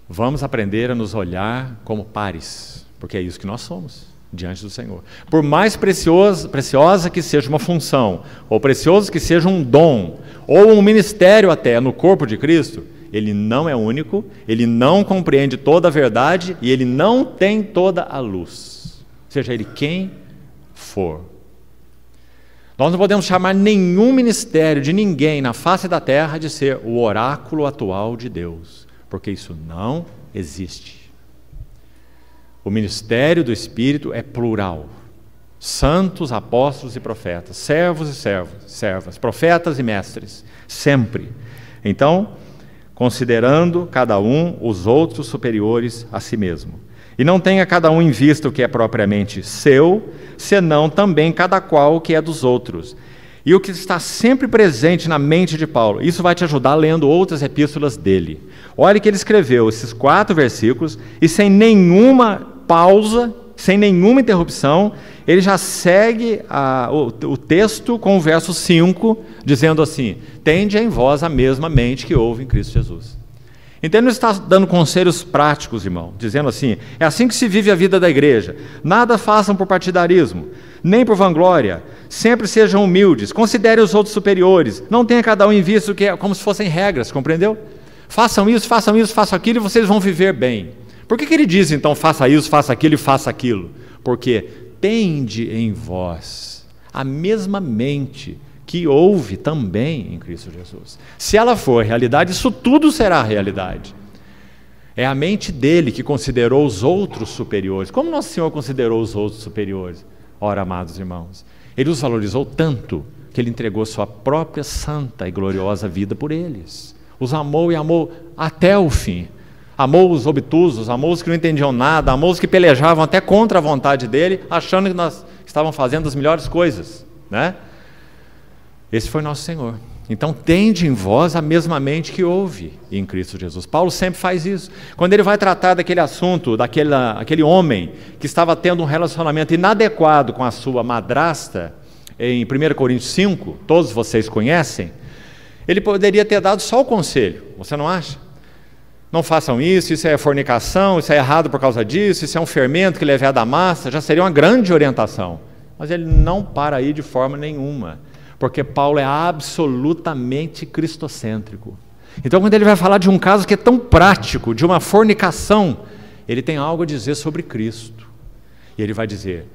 Vamos aprender a nos olhar como pares, porque é isso que nós somos diante do Senhor. Por mais preciosa que seja uma função, ou precioso que seja um dom, ou um ministério até no corpo de Cristo, ele não é único, ele não compreende toda a verdade e ele não tem toda a luz, seja ele quem for. Nós não podemos chamar nenhum ministério de ninguém na face da terra de ser o oráculo atual de Deus, porque isso não existe. O ministério do Espírito é plural: santos, apóstolos e profetas, servos e servas, profetas e mestres, sempre. Então, considerando cada um os outros superiores a si mesmo. E não tenha cada um em vista o que é propriamente seu, senão também cada qual o que é dos outros. E o que está sempre presente na mente de Paulo, isso vai te ajudar lendo outras epístolas dele. Olha que ele escreveu esses 4 versículos e sem nenhuma pausa, sem nenhuma interrupção, ele já segue o texto com o verso 5, dizendo assim: tende em vós a mesma mente que houve em Cristo Jesus. Então ele não está dando conselhos práticos, irmão, dizendo assim: é assim que se vive a vida da igreja. Nada façam por partidarismo, nem por vanglória, sempre sejam humildes, considerem os outros superiores, não tenha cada um em vista o que é, como se fossem regras, compreendeu? Façam isso, façam aquilo e vocês vão viver bem. Por que ele diz então faça isso, faça aquilo e faça aquilo? Porque tende em vós a mesma mente que houve também em Cristo Jesus. Se ela for realidade, isso tudo será realidade. É a mente dele que considerou os outros superiores. Como Nosso Senhor considerou os outros superiores? Ora, amados irmãos, ele os valorizou tanto que ele entregou sua própria santa e gloriosa vida por eles. Os amou e amou até o fim. Amou os obtusos, amou os que não entendiam nada, amou os que pelejavam até contra a vontade dele, achando que nós estávamos fazendo as melhores coisas, né? Esse foi nosso Senhor. Então, tende em vós a mesma mente que houve em Cristo Jesus. Paulo sempre faz isso. Quando ele vai tratar daquele assunto, daquele homem que estava tendo um relacionamento inadequado com a sua madrasta, em 1 Coríntios 5, todos vocês conhecem, ele poderia ter dado só o conselho, você não acha? Não façam isso, isso é fornicação, isso é errado por causa disso, isso é um fermento que leveda a massa, já seria uma grande orientação. Mas ele não para aí de forma nenhuma, porque Paulo é absolutamente cristocêntrico. Então, quando ele vai falar de um caso que é tão prático, de uma fornicação, ele tem algo a dizer sobre Cristo. E ele vai dizer: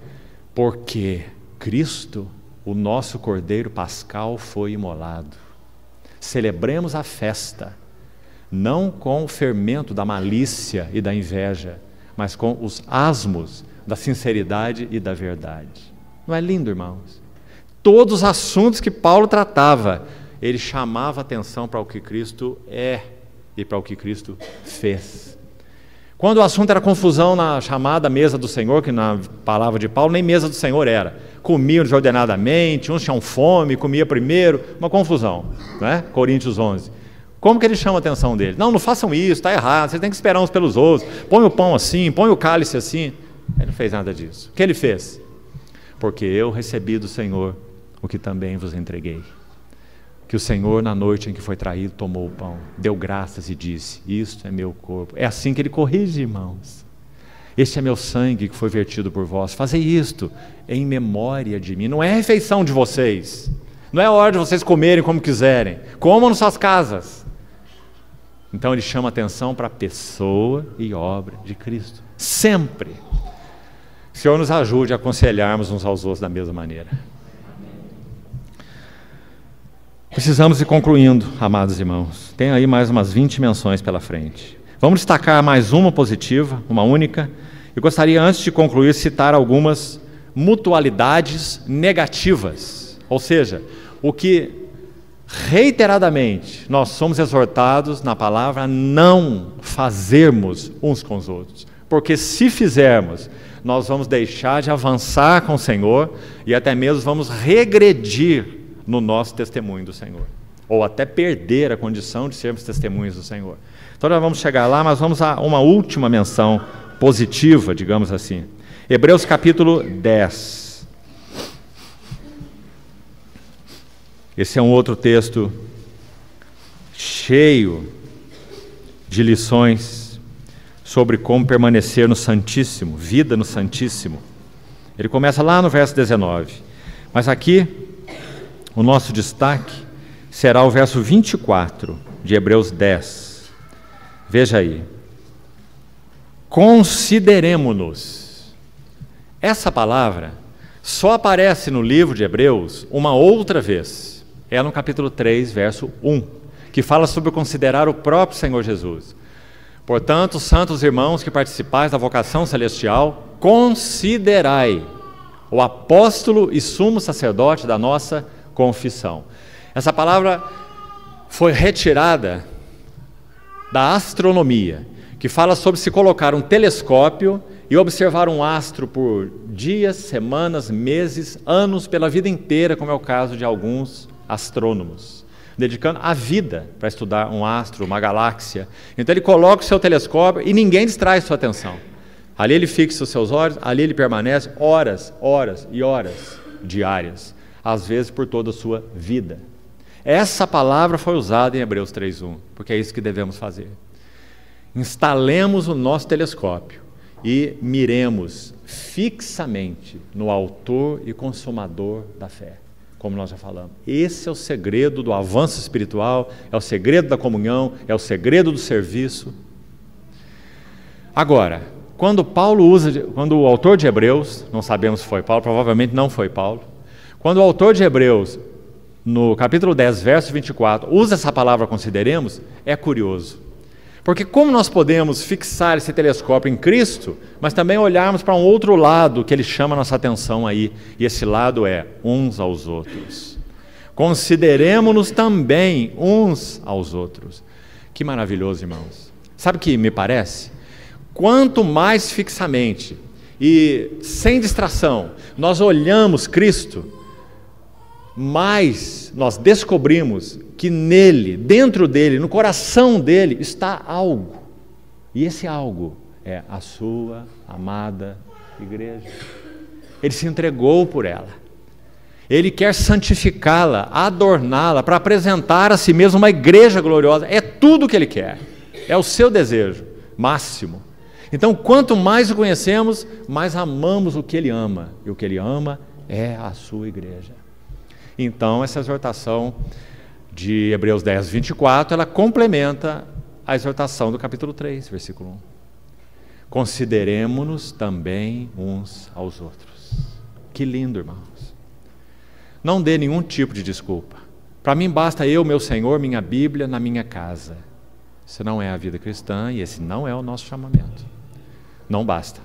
porque Cristo, o nosso Cordeiro Pascal, foi imolado. Celebremos a festa, não com o fermento da malícia e da inveja, mas com os asmos da sinceridade e da verdade. Não é lindo, irmãos? Todos os assuntos que Paulo tratava, ele chamava atenção para o que Cristo é e para o que Cristo fez. Quando o assunto era confusão na chamada mesa do Senhor, que na palavra de Paulo nem mesa do Senhor era, comiam desordenadamente, uns tinham fome, comia primeiro, uma confusão, né? Coríntios 11. Como que ele chama a atenção dele? Não façam isso, está errado, vocês têm que esperar uns pelos outros, põe o pão assim, põe o cálice assim. Ele não fez nada disso. O que ele fez? Porque eu recebi do Senhor o que também vos entreguei. Que o Senhor, na noite em que foi traído, tomou o pão, deu graças e disse: isto é meu corpo. É assim que ele corrige, irmãos. Este é meu sangue que foi vertido por vós. Fazei isto em memória de mim. Não é refeição de vocês. Não é hora de vocês comerem como quiserem. Comam nas suas casas. Então ele chama atenção para a pessoa e obra de Cristo. Sempre. O Senhor nos ajude a aconselharmos uns aos outros da mesma maneira. Precisamos ir concluindo, amados irmãos. Tem aí mais umas 20 menções pela frente. Vamos destacar mais uma positiva, uma única. Eu gostaria, antes de concluir, citar algumas mutualidades negativas. Ou seja, o que reiteradamente nós somos exortados na palavra a não fazermos uns com os outros. Porque se fizermos, nós vamos deixar de avançar com o Senhor e até mesmo vamos regredir no nosso testemunho do Senhor. Ou até perder a condição de sermos testemunhas do Senhor. Então nós vamos chegar lá, mas vamos a uma última menção positiva, digamos assim. Hebreus capítulo 10. Esse é um outro texto cheio de lições sobre como permanecer no Santíssimo, vida no Santíssimo. Ele começa lá no verso 19. Mas aqui, o nosso destaque será o verso 24 de Hebreus 10. Veja aí. Consideremo-nos. Essa palavra só aparece no livro de Hebreus uma outra vez. É no capítulo 3, verso 1, que fala sobre considerar o próprio Senhor Jesus. Portanto, santos irmãos que participais da vocação celestial, considerai o apóstolo e sumo sacerdote da nossa confissão. Essa palavra foi retirada da astronomia, que fala sobre se colocar um telescópio e observar um astro por dias, semanas, meses, anos, pela vida inteira, como é o caso de alguns astrônomos, dedicando a vida para estudar um astro, uma galáxia. Então ele coloca o seu telescópio e ninguém distrai sua atenção. Ali ele fixa os seus olhos, ali ele permanece horas, horas e horas diárias, às vezes por toda a sua vida. Essa palavra foi usada em Hebreus 3:1, porque é isso que devemos fazer. Instalemos o nosso telescópio e miremos fixamente no autor e consumador da fé, como nós já falamos. Esse é o segredo do avanço espiritual, é o segredo da comunhão, é o segredo do serviço. Agora, quando o autor de Hebreus, não sabemos se foi Paulo, provavelmente não foi Paulo, quando o autor de Hebreus, no capítulo 10, verso 24, usa essa palavra consideremos, é curioso. Porque como nós podemos fixar esse telescópio em Cristo, mas também olharmos para um outro lado que ele chama a nossa atenção aí, e esse lado é uns aos outros. Consideremo-nos também uns aos outros. Que maravilhoso, irmãos. Sabe o que me parece? Quanto mais fixamente e sem distração nós olhamos Cristo, mais nós descobrimos que nele, dentro dele, no coração dele, está algo. E esse algo é a sua amada igreja. Ele se entregou por ela. Ele quer santificá-la, adorná-la, para apresentar a si mesmo uma igreja gloriosa. É tudo o que ele quer. É o seu desejo máximo. Então, quanto mais o conhecemos, mais amamos o que ele ama. E o que ele ama é a sua igreja. Então, essa exortação de Hebreus 10, 24, ela complementa a exortação do capítulo 3, versículo 1. Consideremo-nos também uns aos outros. Que lindo, irmãos. Não dê nenhum tipo de desculpa. Para mim basta eu, meu Senhor, minha Bíblia na minha casa. Isso não é a vida cristã e esse não é o nosso chamamento. Não basta.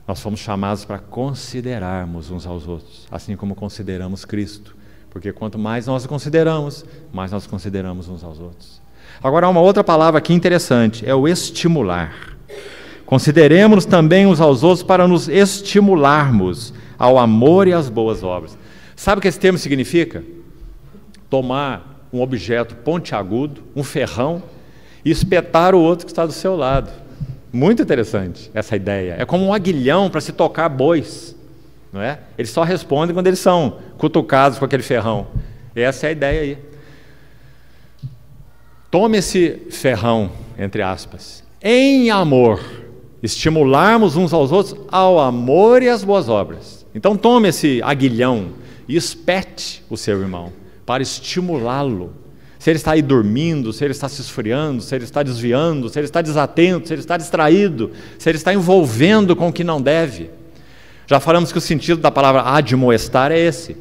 Nós fomos chamados para considerarmos uns aos outros, assim como consideramos Cristo. Porque quanto mais nós o consideramos, mais nós consideramos uns aos outros. Agora, há uma outra palavra aqui interessante, é o estimular. Consideremos-nos também uns aos outros para nos estimularmos ao amor e às boas obras. Sabe o que esse termo significa? Tomar um objeto pontiagudo, um ferrão, e espetar o outro que está do seu lado. Muito interessante essa ideia. É como um aguilhão para se tocar bois. Não é? Eles só respondem quando eles são cutucados com aquele ferrão. Essa é a ideia aí. Tome esse ferrão, entre aspas, em amor, estimularmos uns aos outros ao amor e às boas obras. Então tome esse aguilhão e espete o seu irmão para estimulá-lo. Se ele está aí dormindo, se ele está se esfriando, se ele está desviando, se ele está desatento, se ele está distraído, se ele está envolvendo com o que não deve. Já falamos que o sentido da palavra admoestar é esse.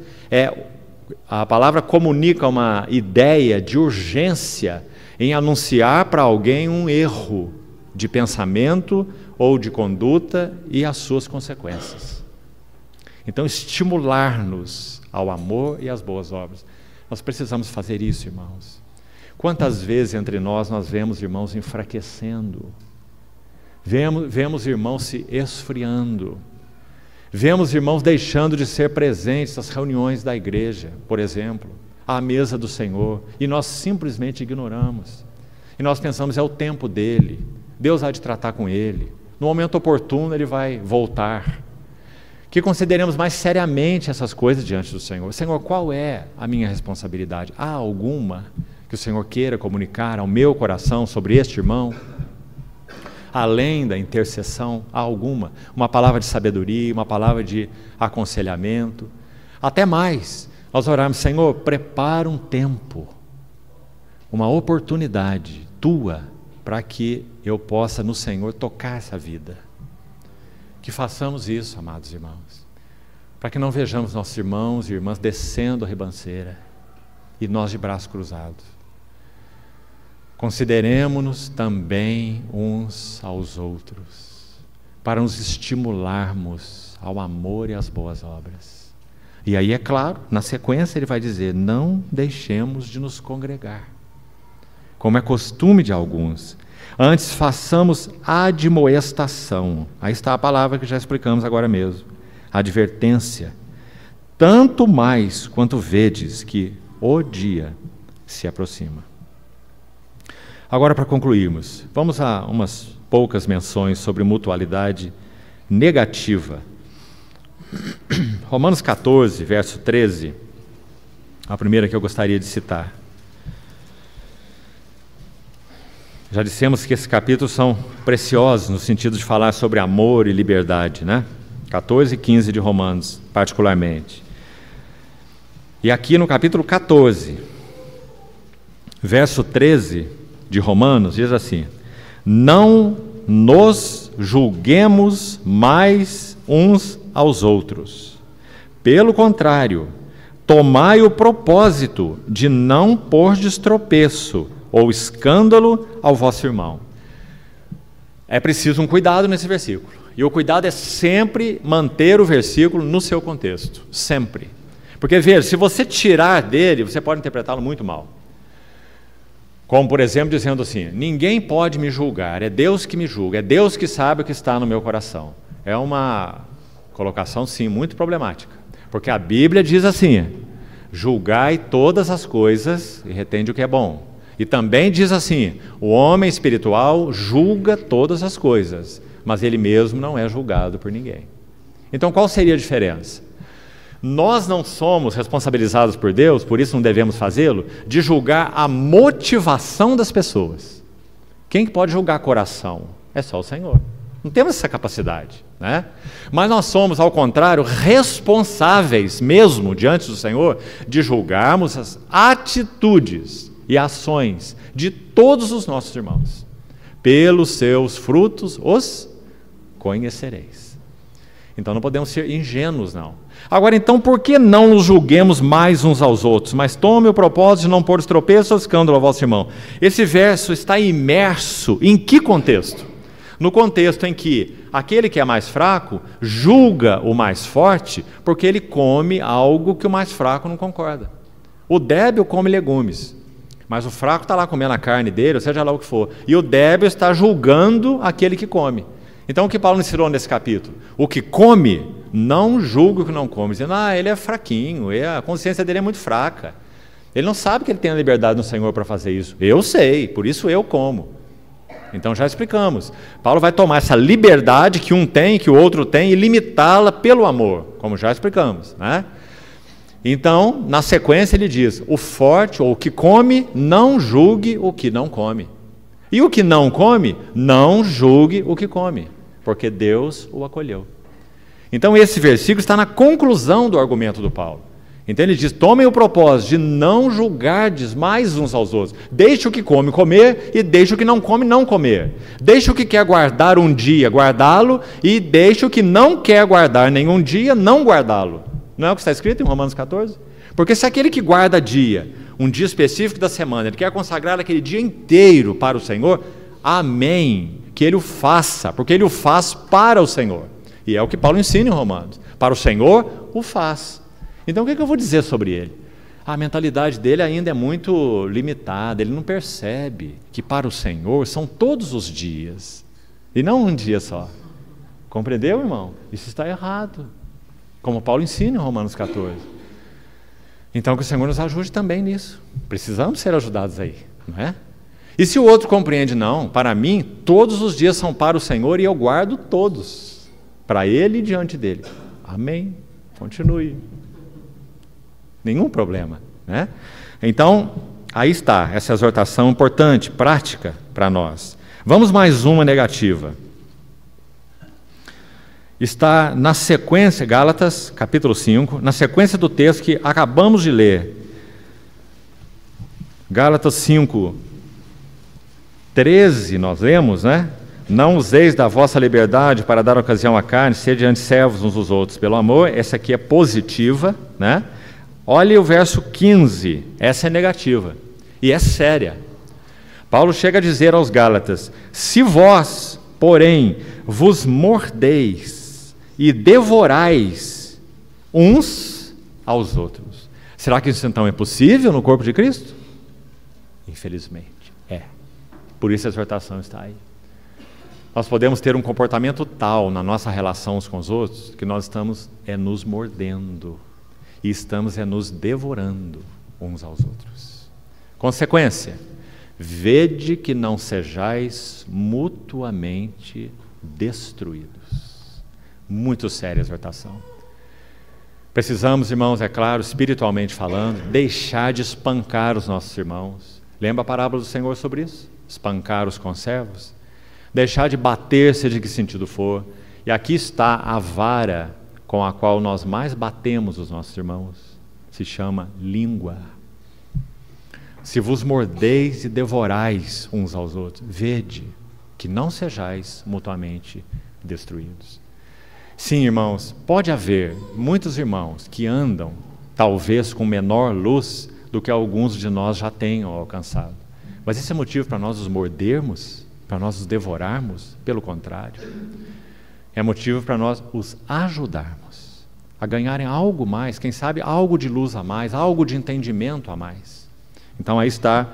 A palavra comunica uma ideia de urgência em anunciar para alguém um erro de pensamento ou de conduta e as suas consequências. Então, estimular-nos ao amor e às boas obras. Nós precisamos fazer isso, irmãos. Quantas vezes entre nós vemos irmãos enfraquecendo, vemos irmãos se esfriando, vemos irmãos deixando de ser presentes nas reuniões da igreja, por exemplo, à mesa do Senhor, e nós simplesmente ignoramos. E nós pensamos, é o tempo dele, Deus há de tratar com ele, no momento oportuno ele vai voltar. Que consideremos mais seriamente essas coisas diante do Senhor. Senhor, qual é a minha responsabilidade? Há alguma que o Senhor queira comunicar ao meu coração sobre este irmão? Além da intercessão, há alguma? Uma palavra de sabedoria, uma palavra de aconselhamento. Até mais, nós orarmos, Senhor, prepara um tempo, uma oportunidade tua, para que eu possa no Senhor tocar essa vida. Que façamos isso, amados irmãos, para que não vejamos nossos irmãos e irmãs descendo a ribanceira e nós de braços cruzados. Consideremos-nos também uns aos outros, para nos estimularmos ao amor e às boas obras. E aí, é claro, na sequência ele vai dizer, não deixemos de nos congregar, como é costume de alguns. Antes façamos admoestação. Aí está a palavra que já explicamos agora mesmo. Advertência. Tanto mais quanto vedes que o dia se aproxima. Agora, para concluirmos, vamos a umas poucas menções sobre mutualidade negativa. Romanos 14, verso 13, a primeira que eu gostaria de citar. Já dissemos que esses capítulos são preciosos no sentido de falar sobre amor e liberdade, né? 14 e 15 de Romanos, particularmente. E aqui no capítulo 14, verso 13 de Romanos, diz assim: não nos julguemos mais uns aos outros. Pelo contrário, tomai o propósito de não pordes tropeço ou escândalo ao vosso irmão. É preciso um cuidado nesse versículo. E o cuidado é sempre manter o versículo no seu contexto. Sempre. Porque, veja, se você tirar dele, você pode interpretá-lo muito mal. Como, por exemplo, dizendo assim, ninguém pode me julgar, é Deus que me julga, é Deus que sabe o que está no meu coração. É uma colocação, sim, muito problemática. Porque a Bíblia diz assim, julgai todas as coisas e retende o que é bom. E também diz assim, o homem espiritual julga todas as coisas, mas ele mesmo não é julgado por ninguém. Então, qual seria a diferença? Nós não somos responsabilizados por Deus, por isso não devemos fazê-lo, de julgar a motivação das pessoas. Quem que pode julgar coração? É só o Senhor. Não temos essa capacidade, né? Mas nós somos, ao contrário, responsáveis mesmo diante do Senhor de julgarmos as atitudes e ações de todos os nossos irmãos. Pelos seus frutos os conhecereis. Então não podemos ser ingênuos, não. Agora, então, por que não nos julguemos mais uns aos outros? Mas tome o propósito de não pôr tropeço ou escândalo ao vosso irmão. Esse verso está imerso em que contexto? No contexto em que aquele que é mais fraco julga o mais forte porque ele come algo que o mais fraco não concorda. O débil come legumes, mas o fraco está lá comendo a carne dele, ou seja lá o que for. E o débil está julgando aquele que come. Então o que Paulo ensinou nesse capítulo? O que come, não julga o que não come, dizendo, ele é fraquinho, a consciência dele é muito fraca. Ele não sabe que ele tem a liberdade no Senhor para fazer isso. Eu sei, por isso eu como. Então já explicamos. Paulo vai tomar essa liberdade que um tem, que o outro tem, e limitá-la pelo amor, como já explicamos, né? Então, na sequência ele diz, o forte, ou o que come, não julgue o que não come. E o que não come, não julgue o que come. porque Deus o acolheu. Então esse versículo está na conclusão do argumento do Paulo. Então ele diz, tomem o propósito de não julgardes mais uns aos outros. Deixe o que come comer e deixe o que não come não comer. Deixe o que quer guardar um dia guardá-lo e deixe o que não quer guardar nenhum dia não guardá-lo. Não é o que está escrito em Romanos 14? Porque se aquele que guarda dia, um dia específico da semana, ele quer consagrar aquele dia inteiro para o Senhor, amém, que ele o faça, porque ele o faz para o Senhor. E é o que Paulo ensina em Romanos. Para o Senhor, o faz. Então o que eu vou dizer sobre ele? A mentalidade dele ainda é muito limitada, ele não percebe que para o Senhor são todos os dias, e não um dia só. Compreendeu, irmão? Isso está errado, como Paulo ensina em Romanos 14. Então que o Senhor nos ajude também nisso. Precisamos ser ajudados aí, não é? E se o outro compreende, não, para mim todos os dias são para o Senhor e eu guardo todos, para Ele e diante dEle. Amém, continue. Nenhum problema, né? Então, aí está, essa exortação importante, prática para nós. Vamos mais uma negativa. Está na sequência, Gálatas, capítulo 5, na sequência do texto que acabamos de ler. Gálatas 5, 13, nós lemos, né? Não useis da vossa liberdade para dar ocasião à carne, sede ante servos uns dos outros pelo amor. Essa aqui é positiva, né? Olhe o verso 15, essa é negativa, e é séria. Paulo chega a dizer aos Gálatas, se vós, porém, vos mordeis e devorais uns aos outros. Será que isso então é possível no corpo de Cristo? Infelizmente, é. Por isso a exortação está aí. Nós podemos ter um comportamento tal na nossa relação uns com os outros, que nós estamos nos mordendo. E estamos nos devorando uns aos outros. Consequência, vede que não sejais mutuamente destruídos. Muito séria a exortação. Precisamos, irmãos, é claro, espiritualmente falando, deixar de espancar os nossos irmãos. Lembra a parábola do Senhor sobre isso? Espancar os conservos. Deixar de bater, seja de que sentido for. E aqui está a vara com a qual nós mais batemos os nossos irmãos, se chama língua. Se vos mordeis e devorais uns aos outros, vede que não sejais mutuamente destruídos. Sim, irmãos, pode haver muitos irmãos que andam, talvez com menor luz do que alguns de nós já tenham alcançado. Mas esse é motivo para nós os mordermos, para nós os devorarmos? Pelo contrário. É motivo para nós os ajudarmos a ganharem algo mais, quem sabe algo de luz a mais, algo de entendimento a mais. Então aí está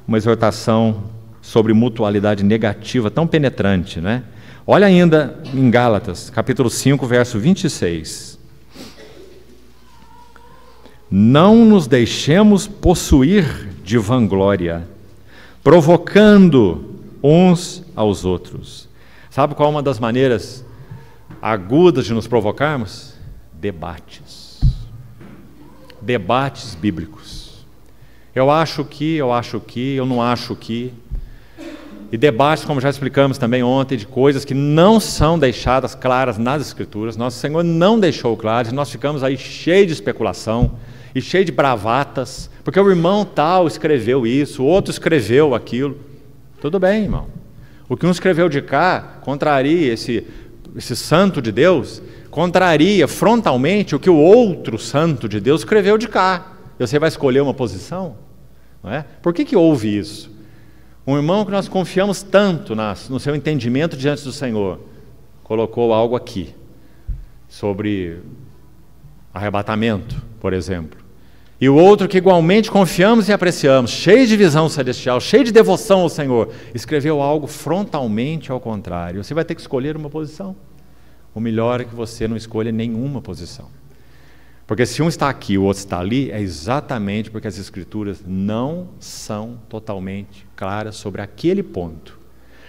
uma exortação sobre mutualidade negativa tão penetrante, né? Olha ainda em Gálatas, capítulo 5, verso 26. Não nos deixemos possuir de vanglória, provocando uns aos outros. Sabe qual é uma das maneiras agudas de nos provocarmos? Debates. Debates bíblicos. Eu acho que, eu não acho que. E debates, como já explicamos também ontem, de coisas que não são deixadas claras nas Escrituras. Nosso Senhor não deixou claras, e nós ficamos aí cheios de especulação e cheios de bravatas, porque o irmão tal escreveu isso, o outro escreveu aquilo. Tudo bem, irmão. O que um escreveu de cá contraria esse santo de Deus, contraria frontalmente o que o outro santo de Deus escreveu de cá. E você vai escolher uma posição? Não é? Por que houve isso? Um irmão que nós confiamos tanto no seu entendimento diante do Senhor, colocou algo aqui, sobre arrebatamento, por exemplo. E o outro que igualmente confiamos e apreciamos, cheio de visão celestial, cheio de devoção ao Senhor, escreveu algo frontalmente ao contrário. Você vai ter que escolher uma posição. O melhor é que você não escolha nenhuma posição. Porque se um está aqui e o outro está ali, é exatamente porque as Escrituras não são totalmente claras sobre aquele ponto.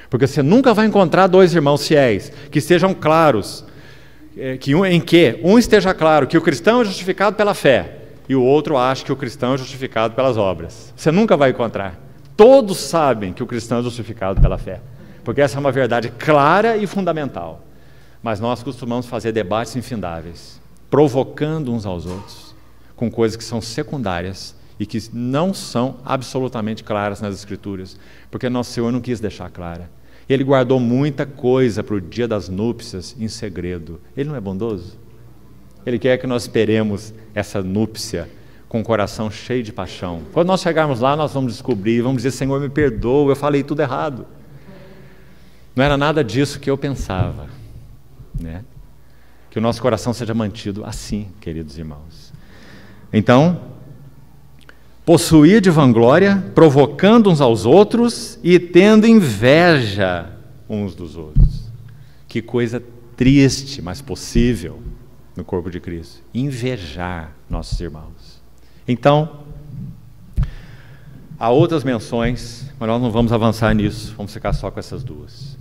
Porque você nunca vai encontrar dois irmãos fiéis que sejam claros, em que um esteja claro que o cristão é justificado pela fé e o outro acha que o cristão é justificado pelas obras. Você nunca vai encontrar. Todos sabem que o cristão é justificado pela fé, porque essa é uma verdade clara e fundamental. Mas nós costumamos fazer debates infindáveis, provocando uns aos outros, com coisas que são secundárias e que não são absolutamente claras nas Escrituras, porque nosso Senhor não quis deixar clara. Ele guardou muita coisa para o dia das núpcias em segredo. Ele não é bondoso? Ele quer que nós esperemos essa núpcia com o coração cheio de paixão. Quando nós chegarmos lá, nós vamos descobrir, vamos dizer: Senhor, me perdoa, eu falei tudo errado. Não era nada disso que eu pensava, né? Que o nosso coração seja mantido assim, queridos irmãos. Então, possuir de vanglória, provocando uns aos outros e tendo inveja uns dos outros. Que coisa triste, mas possível no corpo de Cristo. Invejar nossos irmãos. Então, há outras menções, mas nós não vamos avançar nisso, vamos ficar só com essas duas.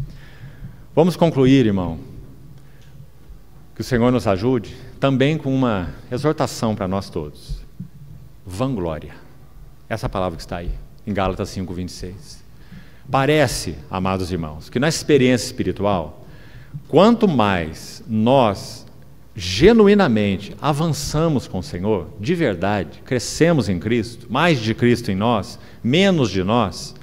Vamos concluir, irmão, que o Senhor nos ajude também com uma exortação para nós todos. Vanglória. Essa palavra que está aí, em Gálatas 5:26. Parece, amados irmãos, que na experiência espiritual, quanto mais nós genuinamente avançamos com o Senhor, de verdade, crescemos em Cristo, mais de Cristo em nós, menos de nós,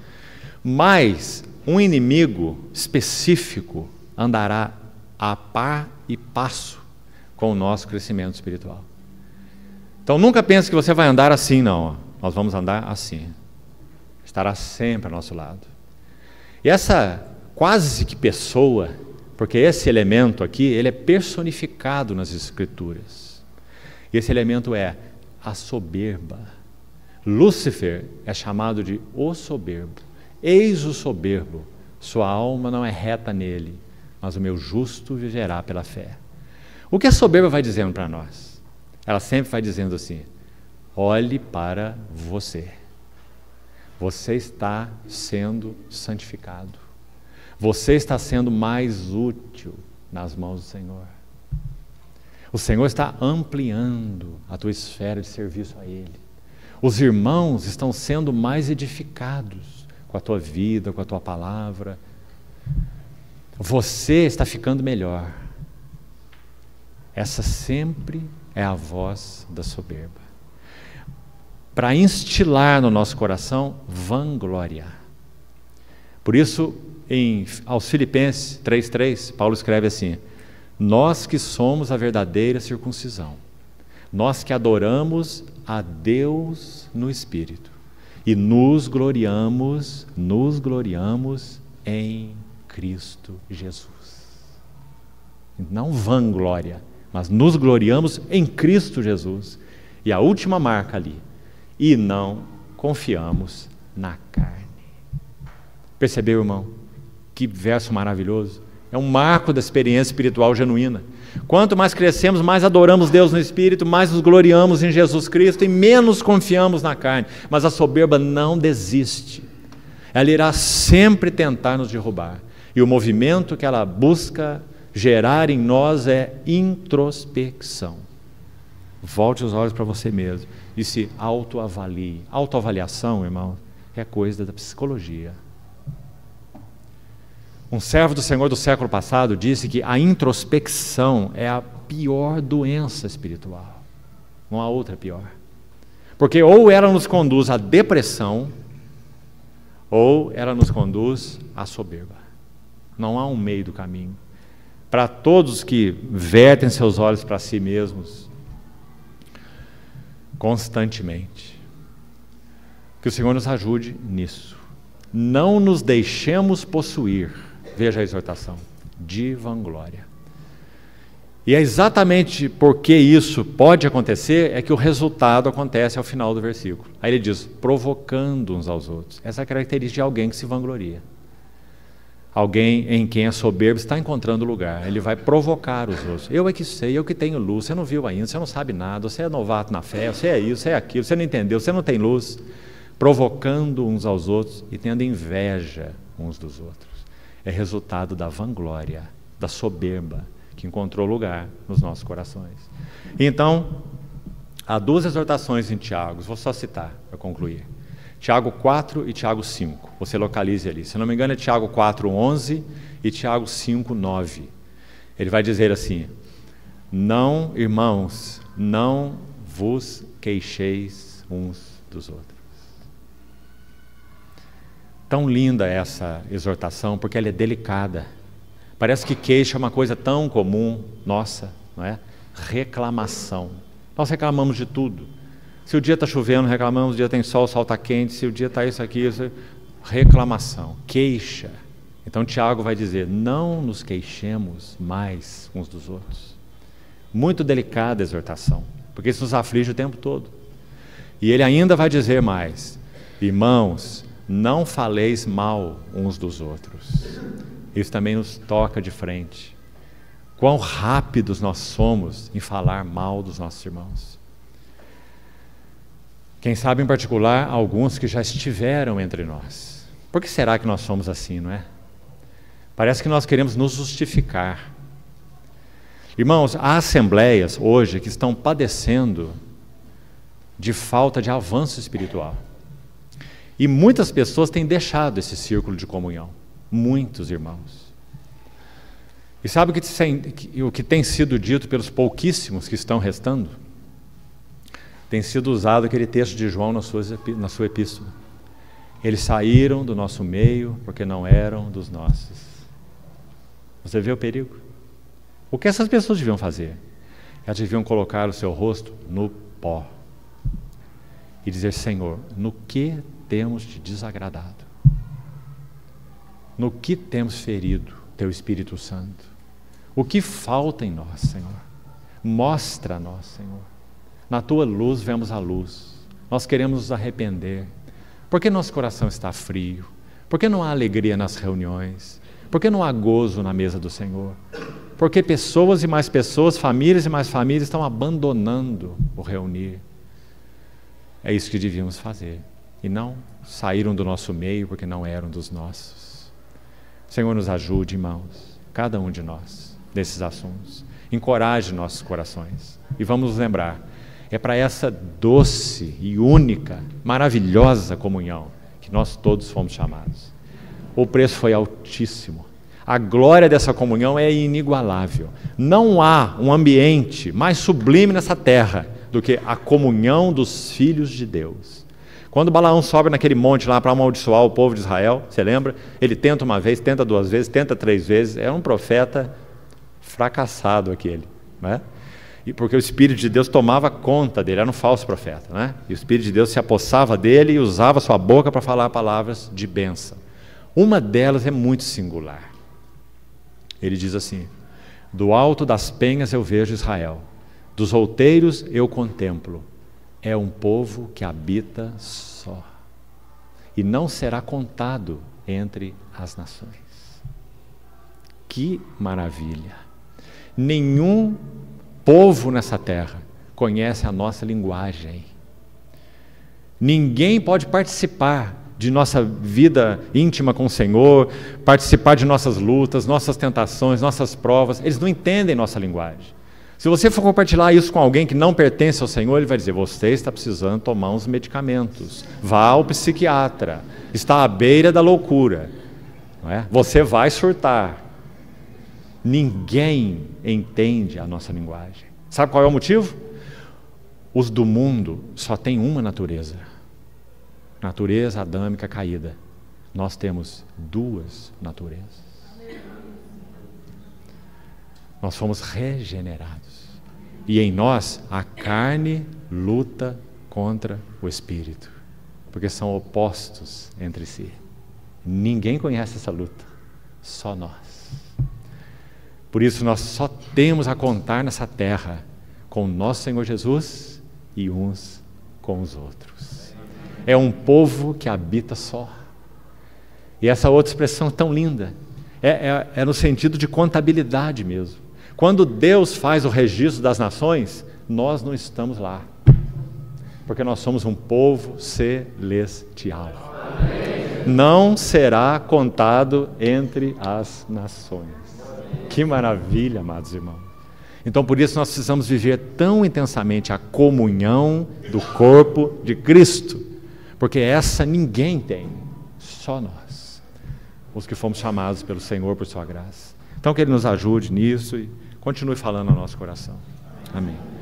mais um inimigo específico andará a par e passo com o nosso crescimento espiritual. Então nunca pense que você vai andar assim, não. Nós vamos andar assim. Estará sempre ao nosso lado. E essa quase que pessoa, porque esse elemento aqui, ele é personificado nas Escrituras. E esse elemento é a soberba. Lúcifer é chamado de o soberbo. Eis o soberbo, sua alma não é reta nele, mas o meu justo viverá pela fé. O que a soberba vai dizendo para nós? Ela sempre vai dizendo assim: olhe para você. Você está sendo santificado. Você está sendo mais útil nas mãos do Senhor. O Senhor está ampliando a tua esfera de serviço a Ele. Os irmãos estão sendo mais edificados com a tua vida, com a tua palavra. Você está ficando melhor. Essa sempre é a voz da soberba. Para instilar no nosso coração vanglória. Por isso, aos Filipenses 3:3, Paulo escreve assim: nós que somos a verdadeira circuncisão, nós que adoramos a Deus no Espírito e nos gloriamos em Cristo Jesus. Não vanglória, mas nos gloriamos em Cristo Jesus. E a última marca ali: e não confiamos na carne. Percebeu, irmão? Que verso maravilhoso. É um marco da experiência espiritual genuína. Quanto mais crescemos, mais adoramos Deus no Espírito, mais nos gloriamos em Jesus Cristo e menos confiamos na carne. Mas a soberba não desiste. Ela irá sempre tentar nos derrubar. E o movimento que ela busca gerar em nós é introspecção. Volte os olhos para você mesmo e se autoavalie. Autoavaliação, irmão, é coisa da psicologia. Um servo do Senhor do século passado disse que a introspecção é a pior doença espiritual. Não há outra pior. Porque ou ela nos conduz à depressão, ou ela nos conduz à soberba. Não há um meio do caminho. Para todos que vertem seus olhos para si mesmos constantemente. Que o Senhor nos ajude nisso. Não nos deixemos possuir, veja a exortação, de vanglória. E é exatamente porque isso pode acontecer, é que o resultado acontece ao final do versículo. Aí ele diz, provocando uns aos outros. Essa é a característica de alguém que se vangloria. Alguém em quem a soberba está encontrando lugar. Ele vai provocar os outros. Eu é que sei, eu que tenho luz. Você não viu ainda, você não sabe nada, você é novato na fé, você é isso, você é aquilo, você não entendeu, você não tem luz. Provocando uns aos outros e tendo inveja uns dos outros. É resultado da vanglória, da soberba, que encontrou lugar nos nossos corações. Então, há duas exortações em Tiago, vou só citar para concluir. Tiago 4 e Tiago 5, você localize ali. Se não me engano é Tiago 4:11 e Tiago 5:9. Ele vai dizer assim: não, irmãos, não vos queixeis uns dos outros. Tão linda essa exortação, porque ela é delicada. Parece que queixa é uma coisa tão comum, nossa, não é? Reclamação. Nós reclamamos de tudo. Se o dia está chovendo, reclamamos, o dia tem sol, o sol está quente, se o dia está isso aqui, isso... reclamação, queixa. Então Tiago vai dizer: não nos queixemos mais uns dos outros. Muito delicada a exortação, porque isso nos aflige o tempo todo. E ele ainda vai dizer mais: irmãos, não faleis mal uns dos outros. Isso também nos toca de frente. Quão rápidos nós somos em falar mal dos nossos irmãos. Quem sabe em particular alguns que já estiveram entre nós. Por que será que nós somos assim, não é? Parece que nós queremos nos justificar. Irmãos, há assembleias hoje que estão padecendo de falta de avanço espiritual. E muitas pessoas têm deixado esse círculo de comunhão. Muitos irmãos. E sabe o que tem sido dito pelos pouquíssimos que estão restando? Tem sido usado aquele texto de João na sua epístola. Eles saíram do nosso meio porque não eram dos nossos. Você vê o perigo? O que essas pessoas deviam fazer? Elas deviam colocar o seu rosto no pó e dizer: Senhor, no que temos te desagradado? No que temos ferido Teu Espírito Santo? O que falta em nós, Senhor? Mostra a nós, Senhor. Na Tua luz vemos a luz. Nós queremos nos arrepender. Por que nosso coração está frio? Por que não há alegria nas reuniões? Por que não há gozo na mesa do Senhor? Porque pessoas e mais pessoas, famílias e mais famílias estão abandonando o reunir. É isso que devíamos fazer. E não saíram do nosso meio porque não eram dos nossos. Senhor, nos ajude, irmãos, cada um de nós, nesses assuntos. Encoraje nossos corações. E vamos nos lembrar, é para essa doce e única, maravilhosa comunhão que nós todos fomos chamados. O preço foi altíssimo. A glória dessa comunhão é inigualável. Não há um ambiente mais sublime nessa terra do que a comunhão dos filhos de Deus. Quando Balaão sobe naquele monte lá para amaldiçoar o povo de Israel, você lembra? Ele tenta uma vez, tenta duas vezes, tenta três vezes. Era um profeta fracassado aquele, né? E porque o Espírito de Deus tomava conta dele, era um falso profeta, né? E o Espírito de Deus se apossava dele e usava sua boca para falar palavras de bênção. Uma delas é muito singular. Ele diz assim: do alto das penhas eu vejo Israel, dos outeiros eu contemplo, é um povo que habita só, e não será contado entre as nações. Que maravilha! Nenhum povo nessa terra conhece a nossa linguagem. Ninguém pode participar de nossa vida íntima com o Senhor, participar de nossas lutas, nossas tentações, nossas provas. Eles não entendem nossa linguagem. Se você for compartilhar isso com alguém que não pertence ao Senhor, ele vai dizer: você está precisando tomar uns medicamentos, vá ao psiquiatra, está à beira da loucura, não é? Você vai surtar. Ninguém entende a nossa linguagem. Sabe qual é o motivo? Os do mundo só têm uma natureza. Natureza adâmica caída. Nós temos duas naturezas. Nós fomos regenerados. E em nós a carne luta contra o espírito, porque são opostos entre si. Ninguém conhece essa luta, só nós. Por isso nós só temos a contar nessa terra com o nosso Senhor Jesus e uns com os outros. É um povo que habita só. E essa outra expressão tão linda é no sentido de contabilidade mesmo. Quando Deus faz o registro das nações, nós não estamos lá, porque nós somos um povo celestial. Não será contado entre as nações. Que maravilha, amados irmãos. Então, por isso nós precisamos viver tão intensamente a comunhão do corpo de Cristo, porque essa ninguém tem, só nós, os que fomos chamados pelo Senhor por sua graça. Então, que Ele nos ajude nisso e continue falando ao nosso coração. Amém.